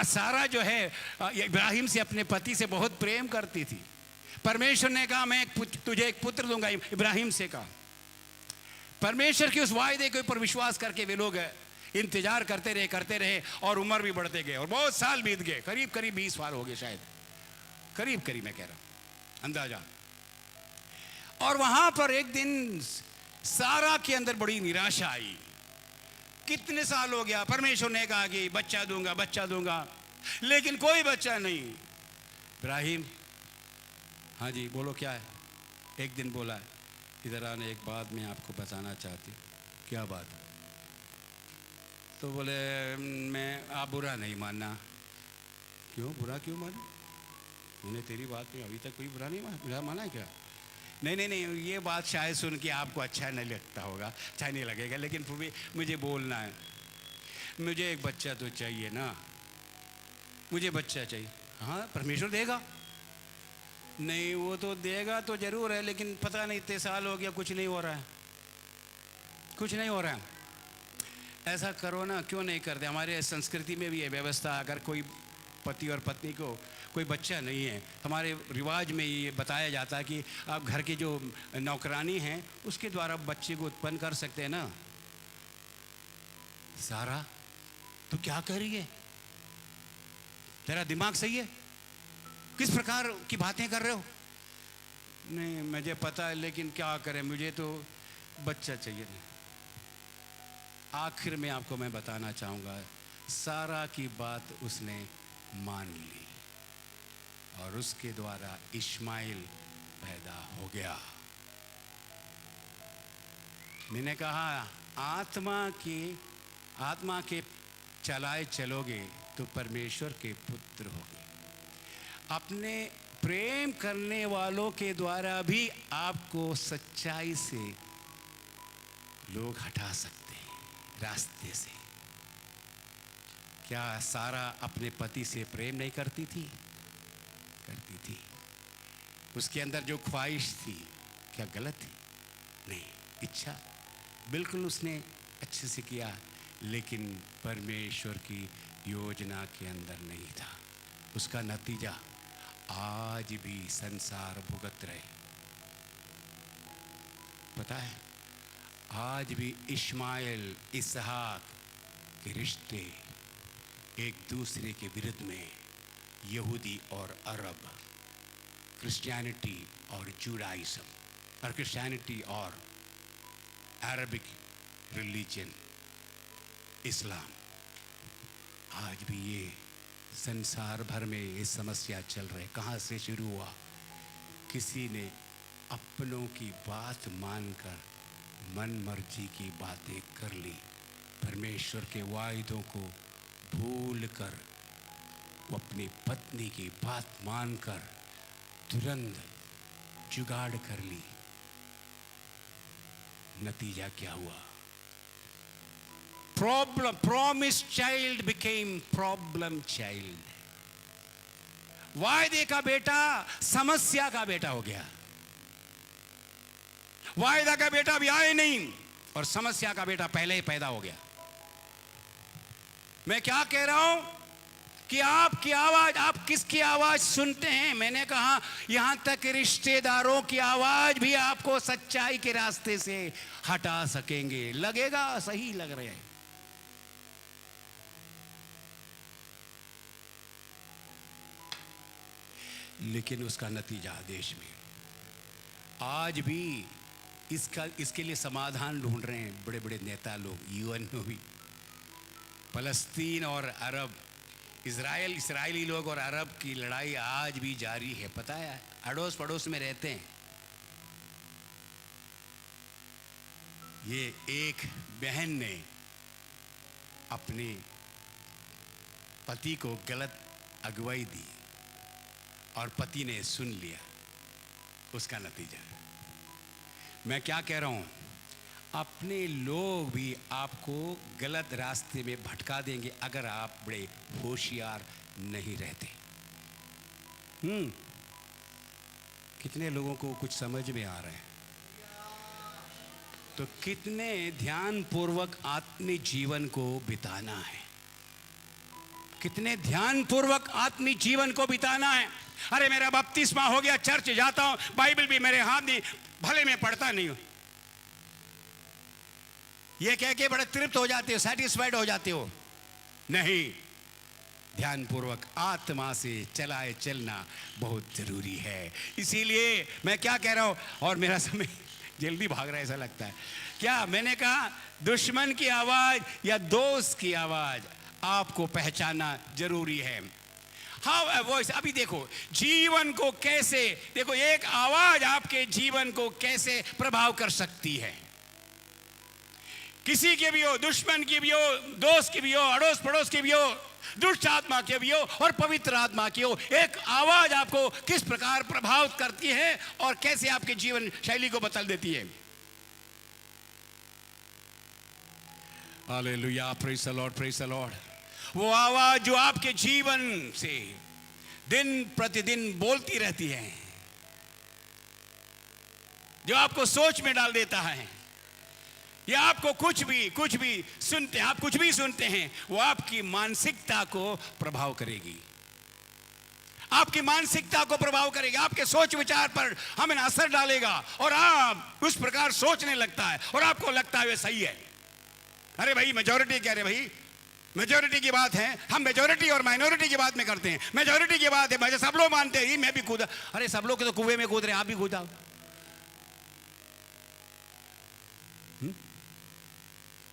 सारा जो है इब्राहिम से, अपने पति से बहुत प्रेम करती थी। परमेश्वर ने कहा मैं तुझे एक पुत्र दूंगा, इब्राहिम से कहा। परमेश्वर के उस वायदे के ऊपर विश्वास करके वे लोग इंतजार करते रहे और उम्र भी बढ़ते गए और बहुत साल बीत गए, करीब करीब 20 साल हो गए शायद, करीब करीब मैं कह रहा हूं अंदाजा। और वहां पर एक दिन सारा के अंदर बड़ी निराशा आई। कितने साल हो गया, परमेश्वर ने कहा कि बच्चा दूंगा बच्चा दूंगा, लेकिन कोई बच्चा नहीं। इब्राहिम, हाँ जी बोलो क्या है? एक दिन बोला, इधर आने, एक बात मैं आपको बताना चाहती। क्या बात? तो बोले मैं, आप बुरा नहीं मानना। क्यों बुरा क्यों माना? मैंने तेरी बात में अभी तक कोई बुरा नहीं माना क्या? नहीं, ये बात शायद सुन के आपको अच्छा नहीं लगता होगा, अच्छा नहीं लगेगा, लेकिन फिर भी मुझे बोलना है। मुझे एक बच्चा तो चाहिए ना, मुझे बच्चा चाहिए। हाँ परमेश्वर देगा। नहीं वो तो देगा तो जरूर है, लेकिन पता नहीं इतने साल हो गया कुछ नहीं हो रहा है, कुछ नहीं हो रहा है। ऐसा करो ना, क्यों नहीं करते? हमारे संस्कृति में भी है व्यवस्था, अगर कोई पति और पत्नी को कोई बच्चा नहीं है, हमारे रिवाज में ये बताया जाता है कि आप घर की जो नौकरानी हैं उसके द्वारा बच्चे को उत्पन्न कर सकते हैं ना। सारा तो क्या कर रही है? तेरा दिमाग सही है? किस प्रकार की बातें कर रहे हो? नहीं मुझे पता है, लेकिन क्या करें, मुझे तो बच्चा चाहिए। नहीं, आखिर में आपको मैं बताना चाहूँगा, सारा की बात उसने मान ली और उसके द्वारा इश्माइल पैदा हो गया। मैंने कहा आत्मा के चलाए चलोगे तो परमेश्वर के पुत्र होगे। अपने प्रेम करने वालों के द्वारा भी आपको सच्चाई से लोग हटा सकते हैं, रास्ते से। क्या सारा अपने पति से प्रेम नहीं करती थी? करती थी। उसके अंदर जो ख्वाहिश थी क्या गलत थी? नहीं, इच्छा बिल्कुल उसने अच्छे से किया, लेकिन परमेश्वर की योजना के अंदर नहीं था। उसका नतीजा आज भी संसार भुगत रहे। पता है, आज भी इश्माइल इसहाक के रिश्ते एक दूसरे के विरुद्ध में, यहूदी और अरब, क्रिश्चियनिटी और जुडाइज्म, और क्रिश्चियनिटी और अरबिक रिलीजन, इस्लाम, आज भी ये संसार भर में ये समस्या चल रही। कहाँ से शुरू हुआ? किसी ने अपनों की बात मानकर मन मर्जी की बातें कर ली, परमेश्वर के वायदों को भूल कर वो अपनी पत्नी की बात मानकर तुरंत जुगाड़ कर ली। नतीजा क्या हुआ? promised child became problem child. वायदे का बेटा समस्या का बेटा हो गया। वायदा का बेटा अभी आए नहीं और समस्या का बेटा पहले ही पैदा हो गया। मैं क्या कह रहा हूं कि आपकी आवाज, आप किसकी आवाज सुनते हैं? मैंने कहा यहां तक रिश्तेदारों की आवाज भी आपको सच्चाई के रास्ते से हटा सकेंगे। लगेगा सही लग रहे हैं, लेकिन उसका नतीजा देश में आज भी इसके लिए समाधान ढूंढ रहे हैं बड़े बड़े नेता लोग, यूएन में भी। फलस्तीन और अरब, इजरायली लोग और अरब की लड़ाई आज भी जारी है। पता है, अड़ोस पड़ोस में रहते हैं। ये एक बहन ने अपने पति को गलत अगुवाई दी और पति ने सुन लिया, उसका नतीजा। मैं क्या कह रहा हूं, अपने लोग भी आपको गलत रास्ते में भटका देंगे अगर आप बड़े होशियार नहीं रहते। कितने लोगों को कुछ समझ में आ रहा है? तो कितने ध्यानपूर्वक आत्मिक जीवन को बिताना है, कितने ध्यानपूर्वक आत्मिक जीवन को बिताना है। अरे मेरा बपतिस्मा हो गया, चर्च जाता हूं, बाइबल भी मेरे हाथ में, भले मैं पढ़ता नहीं हूं, ये कह के बड़े तृप्त हो जाते हो, सेटिस्फाइड हो जाते हो। नहीं, ध्यानपूर्वक आत्मा से चलाए चलना बहुत जरूरी है। इसीलिए मैं क्या कह रहा हूं, और मेरा समय जल्दी भाग रहा है ऐसा लगता है। क्या मैंने कहा, दुश्मन की आवाज या दोस्त की आवाज आपको पहचानना जरूरी है। हाँ वॉइस, अभी देखो जीवन को कैसे, देखो एक आवाज आपके जीवन को कैसे प्रभाव कर सकती है। किसी के भी हो, दुश्मन की भी हो, दोस्त की भी हो, अड़ोस पड़ोस की भी हो, दुष्ट आत्मा के भी हो और पवित्र आत्मा की हो, एक आवाज आपको किस प्रकार प्रभावित करती है और कैसे आपके जीवन शैली को बदल देती है। Hallelujah, praise the Lord, praise the Lord. वो आवाज जो आपके जीवन से दिन प्रतिदिन बोलती रहती है, जो आपको सोच में डाल देता है, या आपको कुछ भी सुनते हैं, आप कुछ भी सुनते हैं, वो आपकी मानसिकता को प्रभाव करेगी, आपकी मानसिकता को प्रभाव करेगी, आपके सोच विचार पर हमें असर डालेगा और आप उस प्रकार सोचने लगता है और आपको लगता है वे सही है। अरे भाई मेजॉरिटी कह रहे, भाई मेजॉरिटी की बात है, हम मेजॉरिटी और माइनॉरिटी की बात में करते हैं। मेजॉरिटी की बात है भाई, सब लोग मानते हैं, मैं भी कूदा। अरे सब लोग तो कुएं में कूद रहे, आप भी कूदा।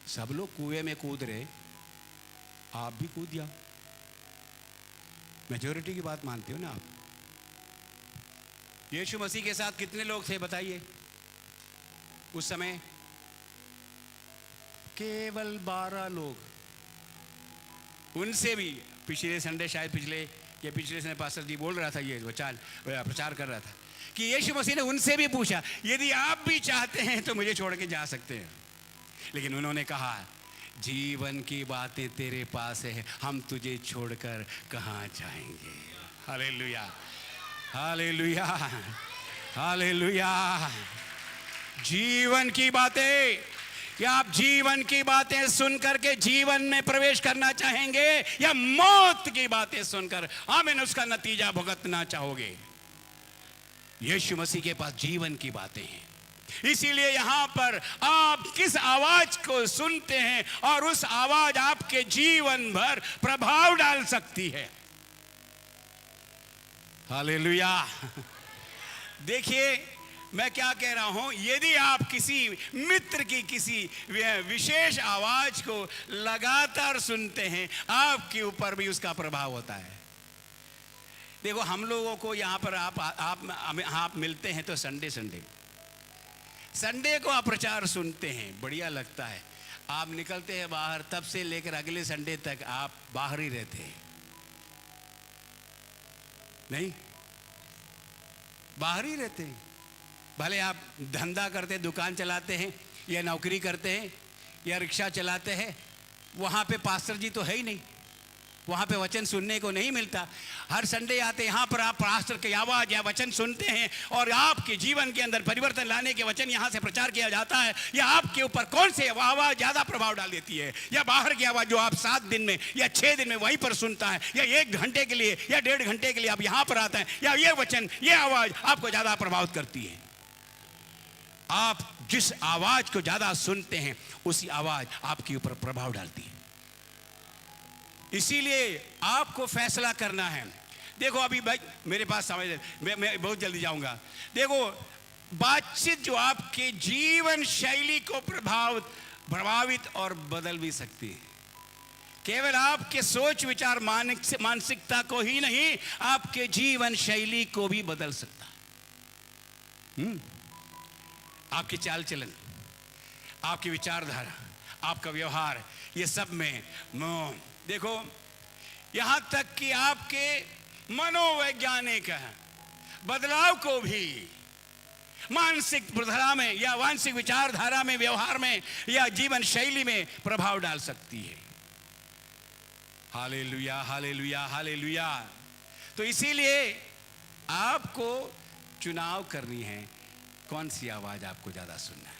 सब लोग कुएं में कूद रहे, आप भी कूद जाओ। मेजॉरिटी की बात मानते हो ना आप। यीशु मसीह के साथ कितने लोग थे बताइए उस समय? केवल 12 लोग। उनसे भी पिछले संडे, शायद पिछले संडे पास्टर जी बोल रहा था, ये प्रचार कर रहा था कि यीशु मसीह ने उनसे भी पूछा, यदि आप भी चाहते हैं तो मुझे छोड़ के जा सकते हैं। लेकिन उन्होंने कहा, जीवन की बातें तेरे पास है, हम तुझे छोड़कर कहाँ जाएंगे। Hallelujah, hallelujah, hallelujah. जीवन की बातें, क्या आप जीवन की बातें सुन करके जीवन में प्रवेश करना चाहेंगे या मौत की बातें सुनकर आमीन उसका नतीजा भुगतना चाहोगे? यीशु मसीह के पास जीवन की बातें हैं। इसीलिए यहां पर आप किस आवाज को सुनते हैं और उस आवाज आपके जीवन भर प्रभाव डाल सकती है। हालेलुया। देखिए मैं क्या कह रहा हूं, यदि आप किसी मित्र की किसी विशेष आवाज को लगातार सुनते हैं, आपके ऊपर भी उसका प्रभाव होता है। देखो हम लोगों को यहां पर आप मिलते हैं तो संडे को आप प्रचार सुनते हैं, बढ़िया लगता है। आप निकलते हैं बाहर, तब से लेकर अगले संडे तक आप बाहर ही रहते हैं, नहीं बाहर ही रहते हैं। भले आप धंधा करते हैं, दुकान चलाते हैं या नौकरी करते हैं या रिक्शा चलाते हैं, वहाँ पे पास्टर जी तो है ही नहीं, वहाँ पे वचन सुनने को नहीं मिलता। हर संडे आते यहाँ पर आप पास्टर की आवाज़ या वचन सुनते हैं और आपके जीवन के अंदर परिवर्तन लाने के वचन यहाँ से प्रचार किया जाता है। या आपके ऊपर कौन से आवाज़ ज़्यादा प्रभाव डाल देती है, या बाहर की आवाज़ जो आप 7 दिन में या 6 दिन में वहीं पर सुनता है, या 1 घंटे के लिए या 1.5 घंटे के लिए आप यहाँ पर आते हैं, या ये वचन ये आवाज़ आपको ज़्यादा प्रभावित करती है? आप जिस आवाज़ को ज़्यादा सुनते हैं उसी आवाज़ आपके ऊपर प्रभाव डालती है। इसीलिए आपको फैसला करना है। देखो अभी भाई मेरे पास समय, मैं बहुत जल्दी जाऊंगा। देखो बातचीत जो आपके जीवन शैली को प्रभावित और बदल भी सकती है। केवल आपके सोच विचार मानसिकता को ही नहीं, आपके जीवन शैली को भी बदल सकता है। आपकी चाल चलन, आपकी विचारधारा, आपका व्यवहार, ये सब में देखो, यहां तक कि आपके मनोवैज्ञानिक बदलाव को भी मानसिक धारा में या मानसिक विचारधारा में, व्यवहार में या जीवन शैली में प्रभाव डाल सकती है। Hallelujah, hallelujah, hallelujah. तो इसीलिए आपको चुनाव करनी है, कौन सी आवाज आपको ज्यादा सुनना है।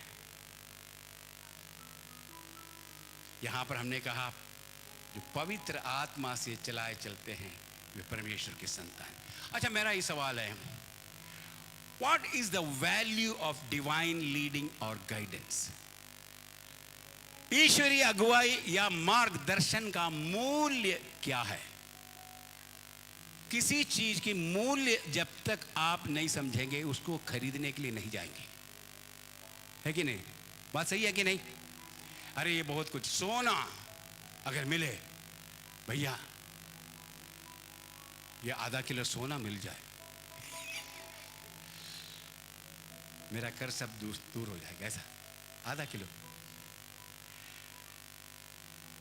यहां पर हमने कहा जो पवित्र आत्मा से चलाए चलते हैं वे परमेश्वर के संतान। अच्छा, मेरा ये सवाल है, what is the value of divine leading और गाइडेंस? ईश्वरीय अगुवाई या मार्गदर्शन का मूल्य क्या है? किसी चीज की मूल्य जब तक आप नहीं समझेंगे उसको खरीदने के लिए नहीं जाएंगे, है कि नहीं? बात सही है कि नहीं? अरे ये बहुत कुछ, सोना अगर मिले, भैया ये आधा किलो सोना मिल जाए, मेरा कर सब दूर हो जाएगा। ऐसा आधा किलो,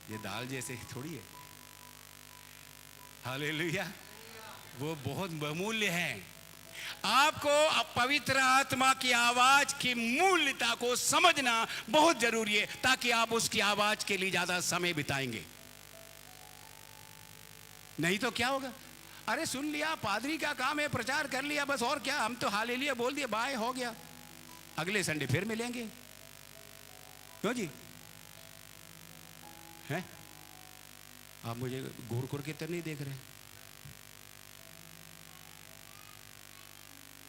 ये दाल जैसे थोड़ी है। हालेलुया, वो बहुत बहुमूल्य है। आपको पवित्र आत्मा की आवाज की मूल्यता को समझना बहुत जरूरी है, ताकि आप उसकी आवाज के लिए ज्यादा समय बिताएंगे। नहीं तो क्या होगा? अरे सुन लिया, पादरी का काम है, प्रचार कर लिया, बस और क्या, हम तो हालेलुया बोल दिए, बाय, हो गया, अगले संडे फिर मिलेंगे। क्यों जी? हैं? आप मुझे घूर घूर के तो नहीं देख रहे?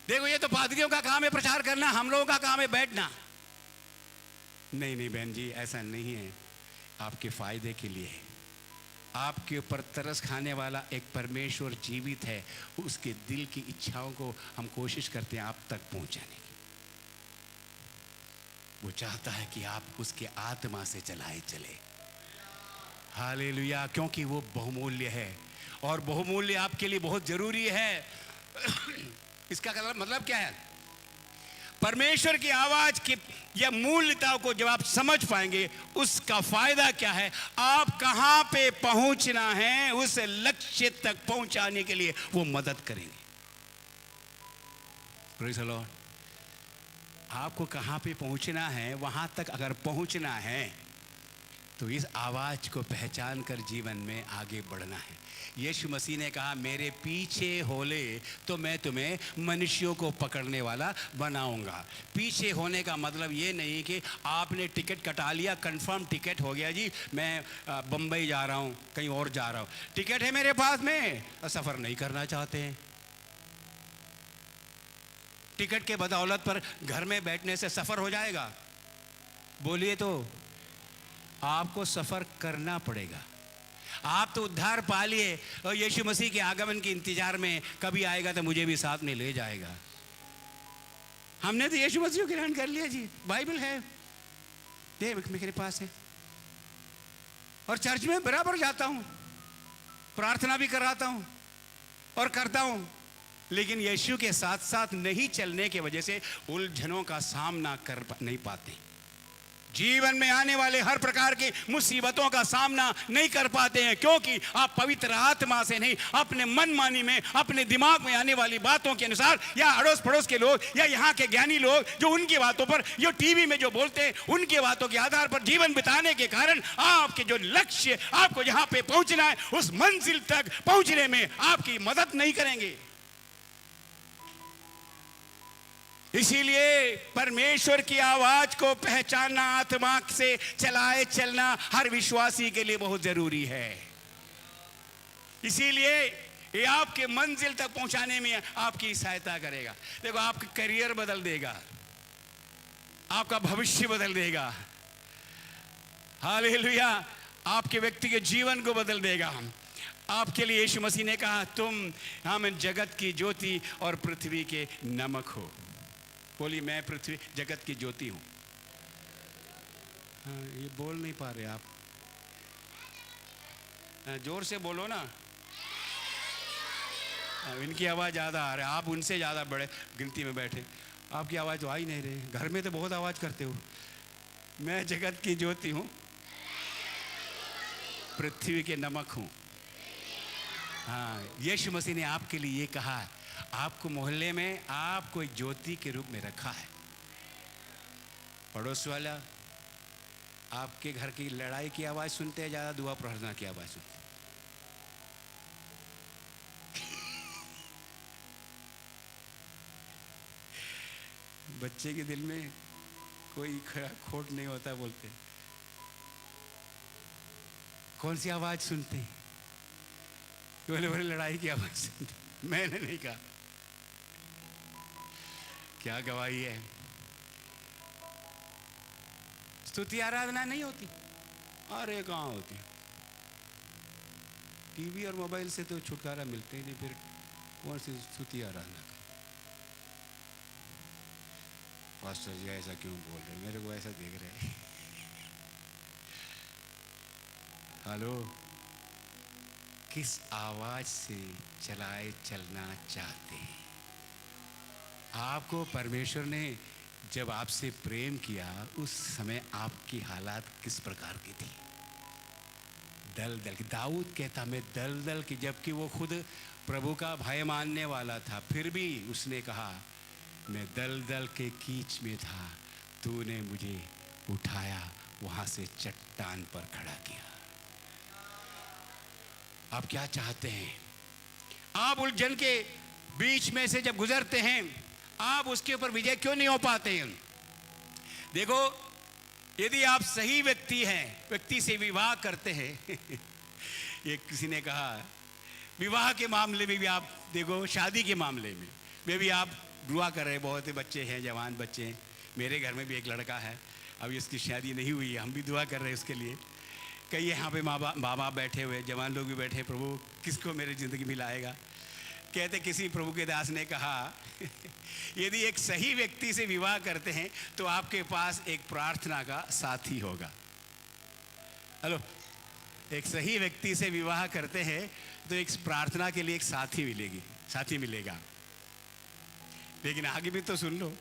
देखो, ये तो पादरियों का काम है प्रचार करना, हम लोगों का काम है बैठना। नहीं नहीं बहन जी, ऐसा नहीं है, आपके फायदे के लिए है। आपके ऊपर तरस खाने वाला एक परमेश्वर जीवित है, उसके दिल की इच्छाओं को हम कोशिश करते हैं आप तक पहुंचाने की। वो चाहता है कि आप उसके आत्मा से चलाए चले। हालेलुया, क्योंकि वो बहुमूल्य है और बहुमूल्य आपके लिए बहुत जरूरी है। इसका मतलब क्या है? परमेश्वर की आवाज की या मूल्यता को जब आप समझ पाएंगे, उसका फायदा क्या है, आप कहां पे पहुंचना है, उस लक्ष्य तक पहुंचाने के लिए वो मदद करेंगे। Praise the Lord. आपको कहां पे पहुंचना है, वहां तक अगर पहुंचना है तो इस आवाज को पहचान कर जीवन में आगे बढ़ना है। यीशु मसीह ने कहा, मेरे पीछे होले तो मैं तुम्हें मनुष्यों को पकड़ने वाला बनाऊंगा। पीछे होने का मतलब ये नहीं कि आपने टिकट कटा लिया, कंफर्म टिकट हो गया जी, मैं बम्बई जा रहा हूँ, कहीं और जा रहा हूँ, टिकट है मेरे पास में, सफ़र नहीं करना चाहते हैं। टिकट के बदौलत पर घर में बैठने से सफ़र हो जाएगा? बोलिए तो। आपको सफ़र करना पड़ेगा। आप तो उद्धार पा लिए और यीशु मसीह के आगमन के इंतजार में, कभी आएगा तो मुझे भी साथ में ले जाएगा। हमने तो यीशु मसीह को ग्रहण कर लिया जी, बाइबल है, ये मेरे पास है, और चर्च में बराबर जाता हूँ, प्रार्थना भी कराता हूँ और करता हूँ, लेकिन यीशु के साथ साथ नहीं चलने की वजह से उलझनों का सामना कर नहीं पाते। जीवन में आने वाले हर प्रकार की मुसीबतों का सामना नहीं कर पाते हैं, क्योंकि आप पवित्र आत्मा से नहीं, अपने मनमानी में, अपने दिमाग में आने वाली बातों के अनुसार, या अड़ोस पड़ोस के लोग या यहाँ के ज्ञानी लोग जो उनकी बातों पर, जो टीवी में जो बोलते हैं, उनकी बातों के आधार पर जीवन बिताने के कारण आपके जो लक्ष्य, आपको जहाँ पे पहुंचना है, उस मंजिल तक पहुंचने में आपकी मदद नहीं करेंगे। इसीलिए परमेश्वर की आवाज को पहचानना, आत्मा से चलाए चलना हर विश्वासी के लिए बहुत जरूरी है। इसीलिए ये आपके मंजिल तक पहुंचाने में आपकी सहायता करेगा। देखो, आपका करियर बदल देगा, आपका भविष्य बदल देगा। हालेलुया, आपके व्यक्ति के जीवन को बदल देगा। आपके लिए यीशु मसीह ने कहा, तुम हम जगत की ज्योति और पृथ्वी के नमक हो। बोलिए, मैं पृथ्वी जगत की ज्योति हूं। हाँ, ये बोल नहीं पा रहे आप, जोर से बोलो ना। इनकी आवाज़ ज़्यादा आ रही है, आप उनसे ज़्यादा बड़े गिनती में बैठे, आपकी आवाज़ तो आ ही नहीं रही। घर में तो बहुत आवाज़ करते हो, मैं जगत की ज्योति हूं, पृथ्वी के नमक हूं। हाँ, यीशु मसीह ने आपके लिए ये कहा, आपको मोहल्ले में आपको एक ज्योति के रूप में रखा है। पड़ोस वाला आपके घर की लड़ाई की आवाज सुनते हैं, ज्यादा दुआ प्रार्थना की आवाज सुनते हैं। बच्चे के दिल में कोई खोट नहीं होता, बोलते कौन सी आवाज सुनते हैं? बोले बोले लड़ाई की आवाज सुनते। मैंने नहीं कहा, क्या गवाही है। स्तुति आराधना नहीं होती, अरे कहाँ होती। टीवी और मोबाइल से तो छुटकारा मिलते ही नहीं, फिर कौन सी स्तुति आराधना का। पास्टर जी ऐसा क्यों बोल रहे, मेरे को ऐसा देख रहे हैं। हेलो, किस आवाज से चलाए चलना चाहते हैं? आपको परमेश्वर ने जब आपसे प्रेम किया, उस समय आपकी हालात किस प्रकार की थी? दल दल की। दाऊद कहता मैं दल दल की, जबकि वो खुद प्रभु का भय मानने वाला था, फिर भी उसने कहा मैं दल दल के कीच में था, तूने मुझे उठाया, वहां से चट्टान पर खड़ा किया। आप क्या चाहते हैं? आप उलझन के बीच में से जब गुजरते हैं, आप उसके ऊपर विजय क्यों नहीं हो पाते हैं? देखो, यदि आप सही व्यक्ति से विवाह करते हैं ये किसी ने कहा, विवाह के मामले में भी आप देखो, शादी के मामले में भी आप दुआ कर रहे हैं। बहुत ही बच्चे हैं, जवान बच्चे हैं। मेरे घर में भी एक लड़का है, अभी उसकी शादी नहीं हुई है, हम भी दुआ कर रहे हैं उसके लिए। कई यहाँ पे माँ बाप बैठे हुए, जवान लोग भी बैठे हैं, प्रभु किसको मेरी ज़िंदगी में लाएगा। कहते किसी प्रभु के दास ने कहा यदि एक सही व्यक्ति से विवाह करते हैं तो आपके पास एक प्रार्थना का साथी होगा। हेलो, एक सही व्यक्ति से विवाह करते हैं तो एक प्रार्थना के लिए एक साथी मिलेगा। लेकिन आगे भी तो सुन लो,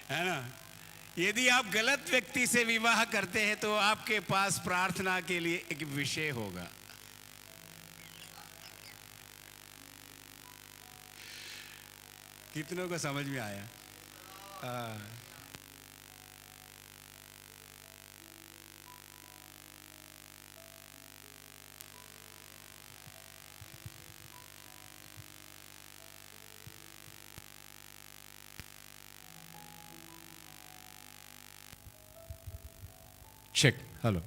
है ना। यदि आप गलत व्यक्ति से विवाह करते हैं तो आपके पास प्रार्थना के लिए एक विषय होगा। कितनों को समझ में आया? चेक। हेलो,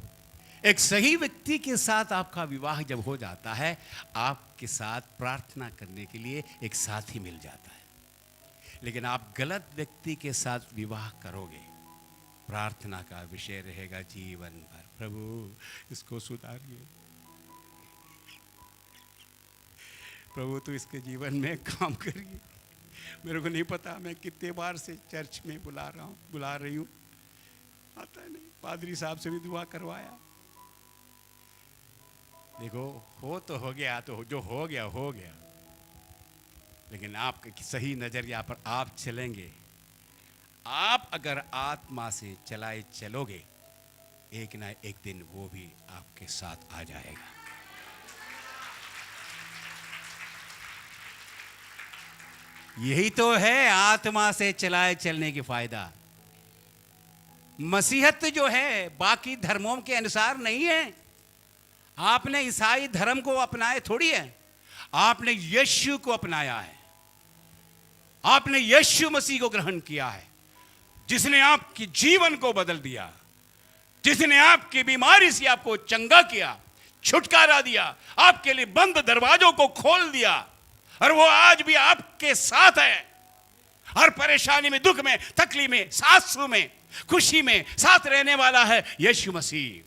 एक सही व्यक्ति के साथ आपका विवाह जब हो जाता है, आपके साथ प्रार्थना करने के लिए एक साथी मिल जाता है। लेकिन आप गलत व्यक्ति के साथ विवाह करोगे, प्रार्थना का विषय रहेगा जीवन भर, प्रभु इसको सुधारिए, प्रभु तो इसके जीवन में काम करिए। मेरे को नहीं पता मैं कितने बार से चर्च में बुला रही हूँ, आता नहीं। पादरी साहब से भी दुआ करवाया। देखो, हो तो हो गया, तो जो हो गया हो गया। लेकिन आपके सही नजरिया पर आप चलेंगे, आप अगर आत्मा से चलाए चलोगे, एक ना एक दिन वो भी आपके साथ आ जाएगा। यही तो है आत्मा से चलाए चलने की फायदा। मसीहत जो है बाकी धर्मों के अनुसार नहीं है। आपने ईसाई धर्म को अपनाए थोड़ी है, आपने यीशु को अपनाया है। आपने यीशु मसीह को ग्रहण किया है, जिसने आपके जीवन को बदल दिया, जिसने आपकी बीमारी से आपको चंगा किया, छुटकारा दिया, आपके लिए बंद दरवाजों को खोल दिया, और वो आज भी आपके साथ है। हर परेशानी में, दुख में, तकलीफ में, सासू में, खुशी में साथ रहने वाला है यीशु मसीह।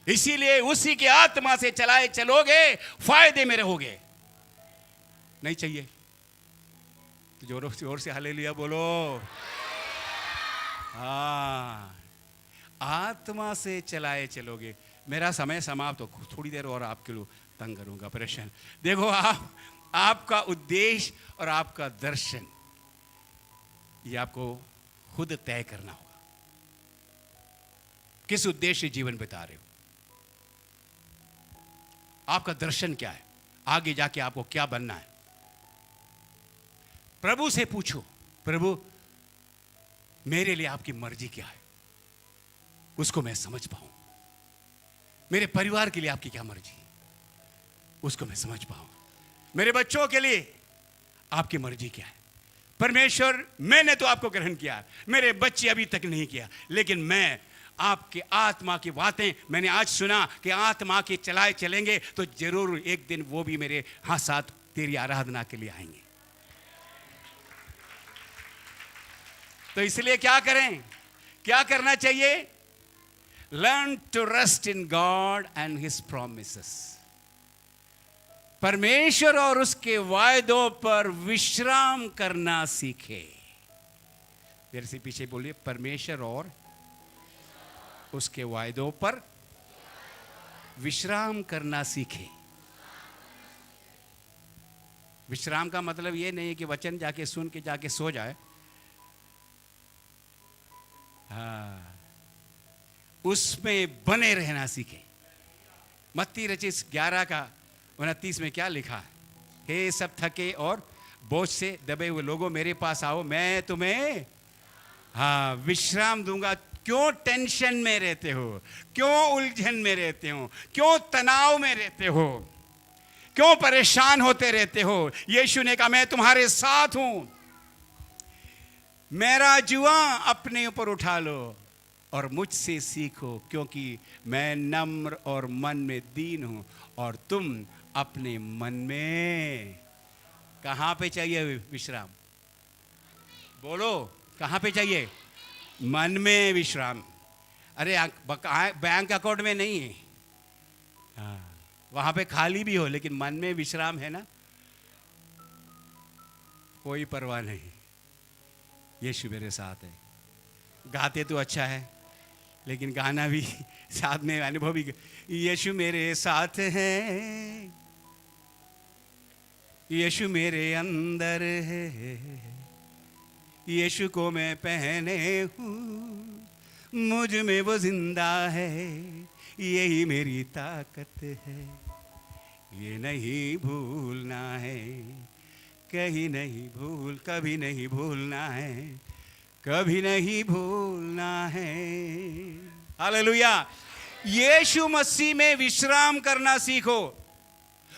इसीलिए उसी के आत्मा से चलाए चलोगे, फायदे में रहोगे। नहीं चाहिए तो जोर से हालेलुया बोलो। हाँ, आत्मा से चलाए चलोगे। मेरा समय समाप्त हो, थोड़ी देर और आपके लिए तंग करूंगा, परेशान। देखो, आपका उद्देश्य और आपका दर्शन ये आपको खुद तय करना होगा। किस उद्देश्य से जीवन बिता रहे हो? आपका दर्शन क्या है? आगे जाके आपको क्या बनना है? प्रभु से पूछो, प्रभु मेरे लिए आपकी मर्जी क्या है, उसको मैं समझ पाऊं। मेरे परिवार के लिए आपकी क्या मर्जी है, उसको मैं समझ पाऊं। मेरे बच्चों के लिए आपकी मर्जी क्या है। परमेश्वर, मैंने तो आपको ग्रहण किया, मेरे बच्चे अभी तक नहीं किया, लेकिन मैं आपके आत्मा की बातें मैंने आज सुना कि आत्मा के चलाए चलेंगे तो जरूर एक दिन वो भी मेरे हाथ साथ तेरी आराधना के लिए आएंगे। तो इसलिए क्या करें, क्या करना चाहिए? Learn to rest in God and his promises. परमेश्वर और उसके वायदों पर विश्राम करना सीखे। मेरे से पीछे बोलिए, परमेश्वर और उसके वायदों पर विश्राम करना सीखे। विश्राम का मतलब यह नहीं है कि वचन जाके सुन के जाके सो जाए। हाँ, उसमें बने रहना सीखे। मत्ती रचित 11 का 29 में क्या लिखा है? हे सब थके और बोझ से दबे हुए लोगों, मेरे पास आओ, मैं तुम्हें विश्राम दूंगा। क्यों टेंशन में रहते हो? क्यों उलझन में रहते हो? क्यों तनाव में रहते हो? क्यों परेशान होते रहते हो? यीशु ने कहा, मैं तुम्हारे साथ हूं, मेरा जुआ अपने ऊपर उठा लो और मुझसे सीखो, क्योंकि मैं नम्र और मन में दीन हूं, और तुम अपने मन में। कहां पे चाहिए विश्राम? बोलो, कहां पे चाहिए? मन में विश्राम। अरे बैंक अकाउंट में नहीं है, वहां पे खाली भी हो, लेकिन मन में विश्राम है ना, कोई परवाह नहीं। यीशु मेरे साथ है। गाते तो अच्छा है, लेकिन गाना भी साथ में अनुभव भी। यीशु मेरे साथ है, यीशु मेरे अंदर है, यीशु को मैं पहने हूँ, मुझ में वो जिंदा है, यही मेरी ताकत है। ये नहीं भूलना है, कहीं नहीं कभी नहीं भूलना है, कभी नहीं भूलना है। हालेलुया। यीशु मसीह में विश्राम करना सीखो।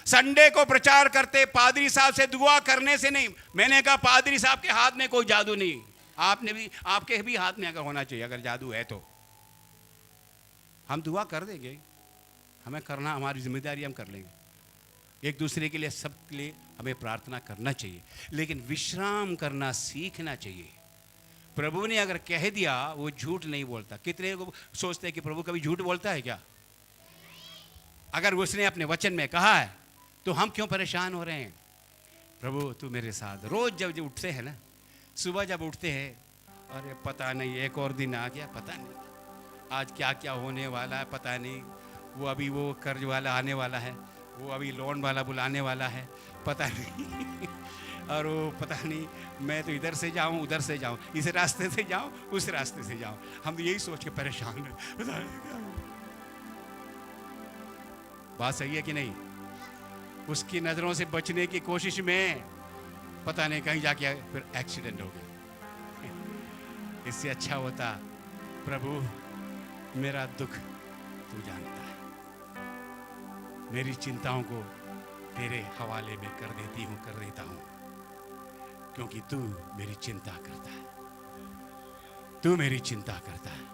संडे को प्रचार करते पादरी साहब से दुआ करने से नहीं। मैंने कहा पादरी साहब के हाथ में कोई जादू नहीं, आपके भी हाथ में अगर होना चाहिए, अगर जादू है तो हम दुआ कर देंगे। हमें करना, हमारी जिम्मेदारी हम कर लेंगे। एक दूसरे के लिए, सबके लिए हमें प्रार्थना करना चाहिए, लेकिन विश्राम करना सीखना चाहिए। प्रभु ने अगर कह दिया, वो झूठ नहीं बोलता। कितने लोग सोचते हैं कि प्रभु कभी झूठ बोलता है क्या? अगर उसने अपने वचन में कहा है तो हम क्यों परेशान हो रहे हैं? प्रभु तू मेरे साथ। रोज जब उठते हैं ना, सुबह जब उठते हैं, अरे पता नहीं एक और दिन आ गया, पता नहीं आज क्या क्या होने वाला है, पता नहीं वो अभी वो कर्ज वाला आने वाला है, वो अभी लोन वाला बुलाने वाला है, पता नहीं और वो पता नहीं मैं तो इधर से जाऊं उधर से जाऊं, इस रास्ते से जाऊं उस रास्ते से जाऊं। हम तो यही सोच के परेशान हैं। पता नहीं क्या। बात सही है कि नहीं? उसकी नजरों से बचने की कोशिश में पता नहीं कहीं जाके फिर एक्सीडेंट हो गया। इससे अच्छा होता, प्रभु मेरा दुख तू जानता है, मेरी चिंताओं को तेरे हवाले में कर देता हूं, क्योंकि तू मेरी चिंता करता है, तू मेरी चिंता करता है।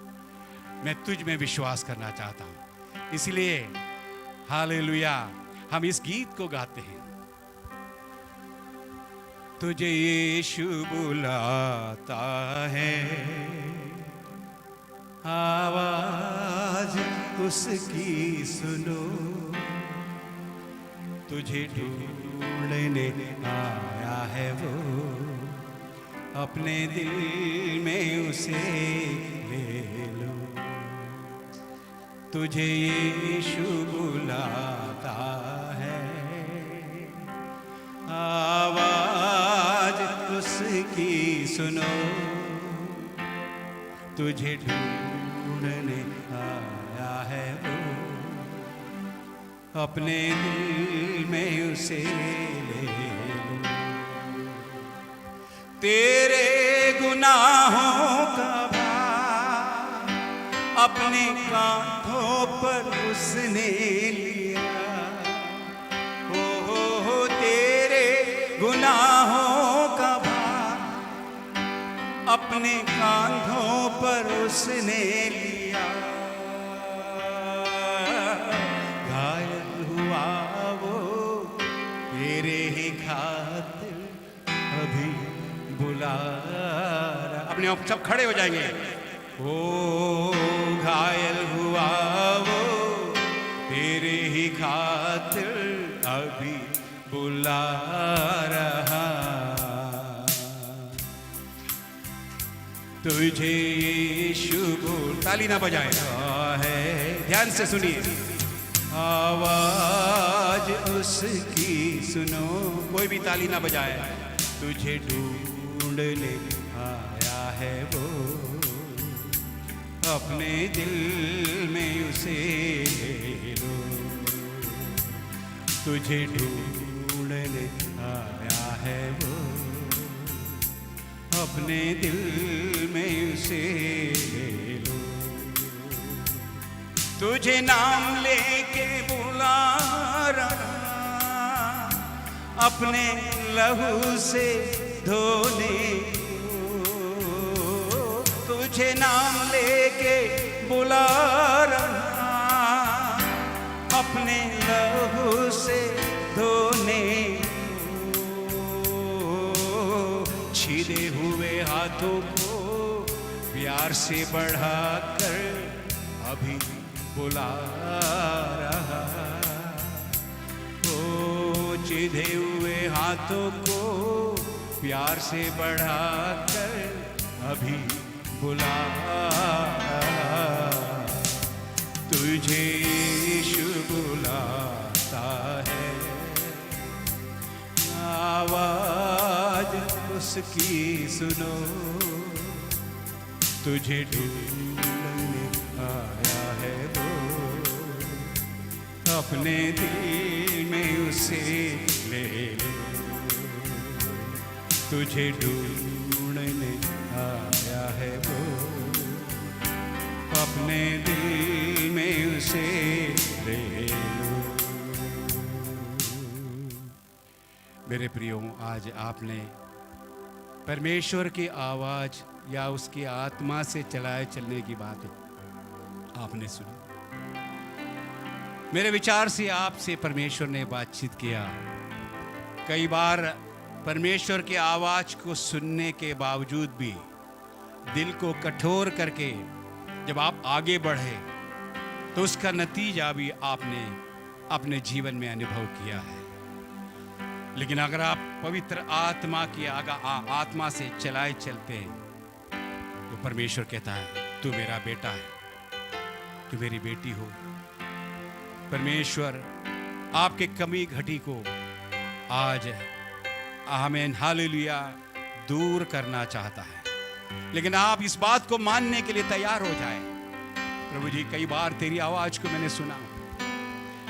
मैं तुझ में विश्वास करना चाहता हूं। इसलिए हालेलुया, हम इस गीत को गाते हैं। तुझे यीशु बुलाता है, आवाज उसकी सुनो, तुझे ढूंढने आया है वो, अपने दिल में उसे ले लो। तुझे यीशु बुलाता है, आवाज उसकी सुनो, तुझे ढूंढने ढूंढने आया है वो, अपने दिल में उसे ले लो। तेरे गुनाहों का भार अपने कांधों पर उसने लिया। हो तेरे गुनाहों का भार अपने कांधों पर उसने लिया। घायल हुआ वो तेरे ही खातिर अभी बुला रहा। अपने आप सब खड़े हो जाएंगे। ओ घायल हुआ वो तेरे ही खातिर अभी बुला रहा। तुझे यीशु बोल, ताली ना बजाए है, ध्यान से सुनिए। आवाज उसकी सुनो, कोई भी ताली ना बजाए। तुझे ढूंढने आया है वो, अपने दिल में उसे ले लो। तुझे ढूंढने आया है वो, अपने दिल में उसे ले लो। तुझे नाम लेके बुला रहा, अपने लहू से धोने को। तुझे नाम लेके बुला रहा, अपने लहू से धोने को। छिदे हुए हाथों को प्यार से बढ़ाकर अभी बुला रहा। ओ चिढ़े हुए हाथों को प्यार से बढ़ाकर अभी बुला रहा। तुझे यीशु बुलाता है, आवाज उसकी सुनो। तुझे ढूंढने आया है वो, अपने दिल में उसे ले लो। तुझे ढूंढने आया है वो, अपने दिल में उसे ले लो। मेरे प्रियो, आज आपने परमेश्वर की आवाज या उसकी आत्मा से चलाए चलने की बात आपने सुनी। मेरे विचार से आपसे परमेश्वर ने बातचीत किया। कई बार परमेश्वर की आवाज को सुनने के बावजूद भी दिल को कठोर करके जब आप आगे बढ़े तो उसका नतीजा भी आपने अपने जीवन में अनुभव किया है। लेकिन अगर आप पवित्र आत्मा की आत्मा से चलाए चलते हैं तो परमेश्वर कहता है, तू मेरा बेटा है, तू मेरी बेटी हो। परमेश्वर आपके कमी घटी को आज आमीन हालेलुया दूर करना चाहता है। लेकिन आप इस बात को मानने के लिए तैयार हो जाए। प्रभु जी, कई बार तेरी आवाज को मैंने सुना,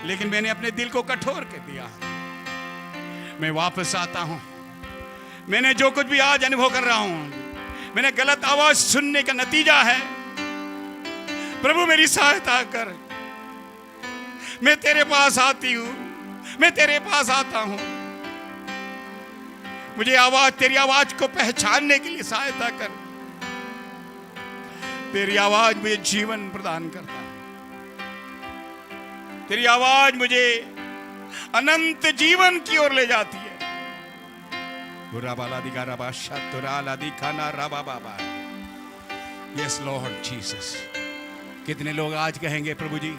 लेकिन मैंने अपने दिल को कठोर कर दिया। मैं वापस आता हूं। मैंने जो कुछ भी आज अनुभव कर रहा हूं, मैंने गलत आवाज सुनने का नतीजा है। प्रभु मेरी सहायता कर। मैं तेरे पास आती हूं, मैं तेरे पास आता हूं। मुझे तेरी आवाज को पहचानने के लिए सहायता कर। तेरी आवाज मुझे जीवन प्रदान करता है। तेरी आवाज मुझे अनंत जीवन की ओर ले जाती है। Yes Lord Jesus. कितने लोग आज कहेंगे, प्रभु जी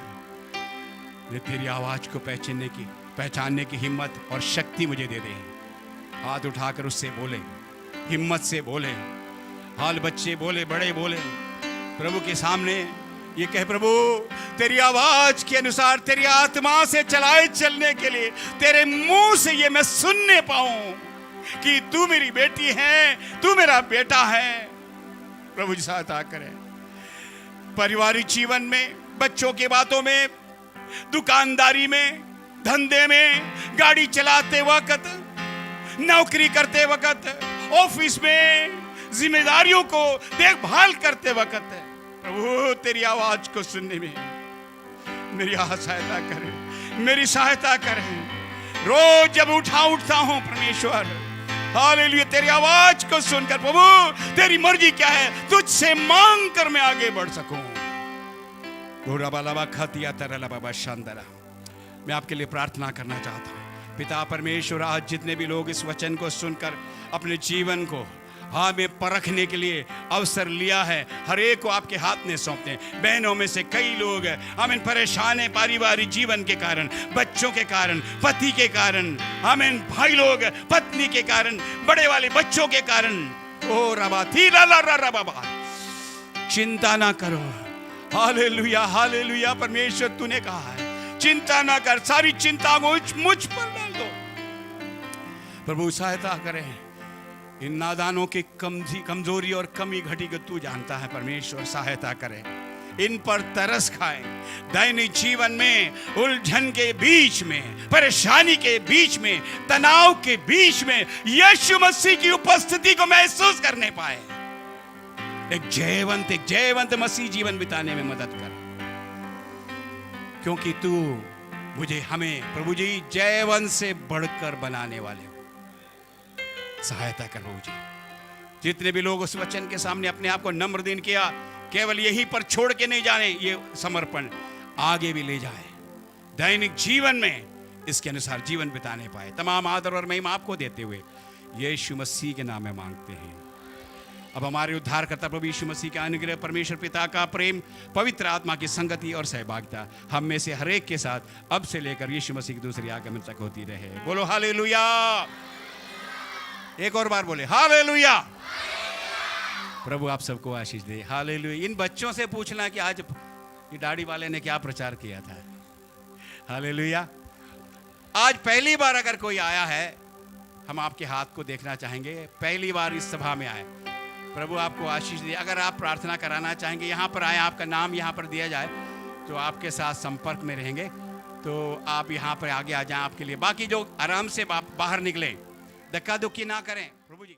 ने तेरी आवाज को पहचानने की हिम्मत और शक्ति मुझे दे दे। हाथ उठाकर उससे बोले, हिम्मत से बोले। हाल बच्चे बोले, बड़े बोले, प्रभु के सामने ये कहे, प्रभु तेरी आवाज के अनुसार तेरी आत्मा से चलाए चलने के लिए तेरे मुंह से ये मैं सुनने पाऊं कि तू मेरी बेटी है, तू मेरा बेटा है। प्रभु जी सहायता करे। पारिवारिक जीवन में, बच्चों की बातों में, दुकानदारी में, धंधे में, गाड़ी चलाते वक्त, नौकरी करते वक्त, ऑफिस में जिम्मेदारियों को देखभाल करते वक्त, प्रभु तेरी आवाज को सुनने में मेरी सहायता करें, मेरी सहायता करें। रोज जब उठता हूं परमेश्वर, हालेलुया, तेरी आवाज को सुनकर प्रभु तेरी मर्जी क्या है तुझसे मांग कर मैं आगे बढ़ सकूं। मैं आपके लिए प्रार्थना करना चाहता हूं। पिता परमेश्वर, आज जितने भी लोग इस वचन को सुनकर अपने जीवन को में परखने के लिए अवसर लिया है, हर एक को आपके हाथ में सौंपते हैं। बहनों में से कई लोग हमें परेशान हैं पारिवारिक जीवन के कारण, बच्चों के कारण, पति के कारण, हमें भाई लोग पत्नी के कारण, बड़े वाले बच्चों के कारण। ओ रबा थी ला ला रा बाबा, चिंता ना करो। Hallelujah, hallelujah. परमेश्वर तूने कहा है चिंता ना कर, सारी चिंता मुझ पर डाल दो। प्रभु सहायता करें। इन नादानों की कमजोरी और कमी घटी को तू जानता है परमेश्वर, सहायता करें। इन पर तरस खाएं। दैनिक जीवन में उलझन के बीच में, परेशानी के बीच में, तनाव के बीच में यीशु मसीह की उपस्थिति को महसूस करने पाए। एक जयवंत मसीह जीवन बिताने में मदद कर, क्योंकि तू हमें प्रभु जी जयवंत से बढ़कर बनाने वाले हो। सहायता कर प्रभु जी। जितने भी लोग उस वचन के सामने अपने आप को नम्र दीन किया, केवल यहीं पर छोड़ के नहीं जाने, ये समर्पण आगे भी ले जाए, दैनिक जीवन में इसके अनुसार जीवन बिताने पाए। तमाम आदर और महिमा आपको देते हुए यीशु मसीह के नाम में मांगते हैं। अब हमारे उद्धारकर्ता प्रभु यीशु मसीह का अनुग्रह, परमेश्वर पिता का प्रेम, पवित्र आत्मा की संगति और सहभागिता हम में से हर एक के साथ अब से लेकर यीशु मसीह की दूसरी आगमन तक होती रहे। बोलो हालेलुया। एक और बार बोले हालेलुया। प्रभु आप सबको आशीष दे। हालेलुया। इन बच्चों से पूछना कि आज ये दाढ़ी वाले ने क्या प्रचार किया था। हालेलुया। आज पहली बार अगर कोई आया है, हम आपके हाथ को देखना चाहेंगे। पहली बार इस सभा में आए, प्रभु आपको आशीष दे। अगर आप प्रार्थना कराना चाहेंगे, यहाँ पर आए, आपका नाम यहाँ पर दिया जाए तो आपके साथ संपर्क में रहेंगे। तो आप यहाँ पर आगे आ जाएं आपके लिए। बाकी जो आराम से बाहर निकलें, धक्का धुक्की ना करें। प्रभु जी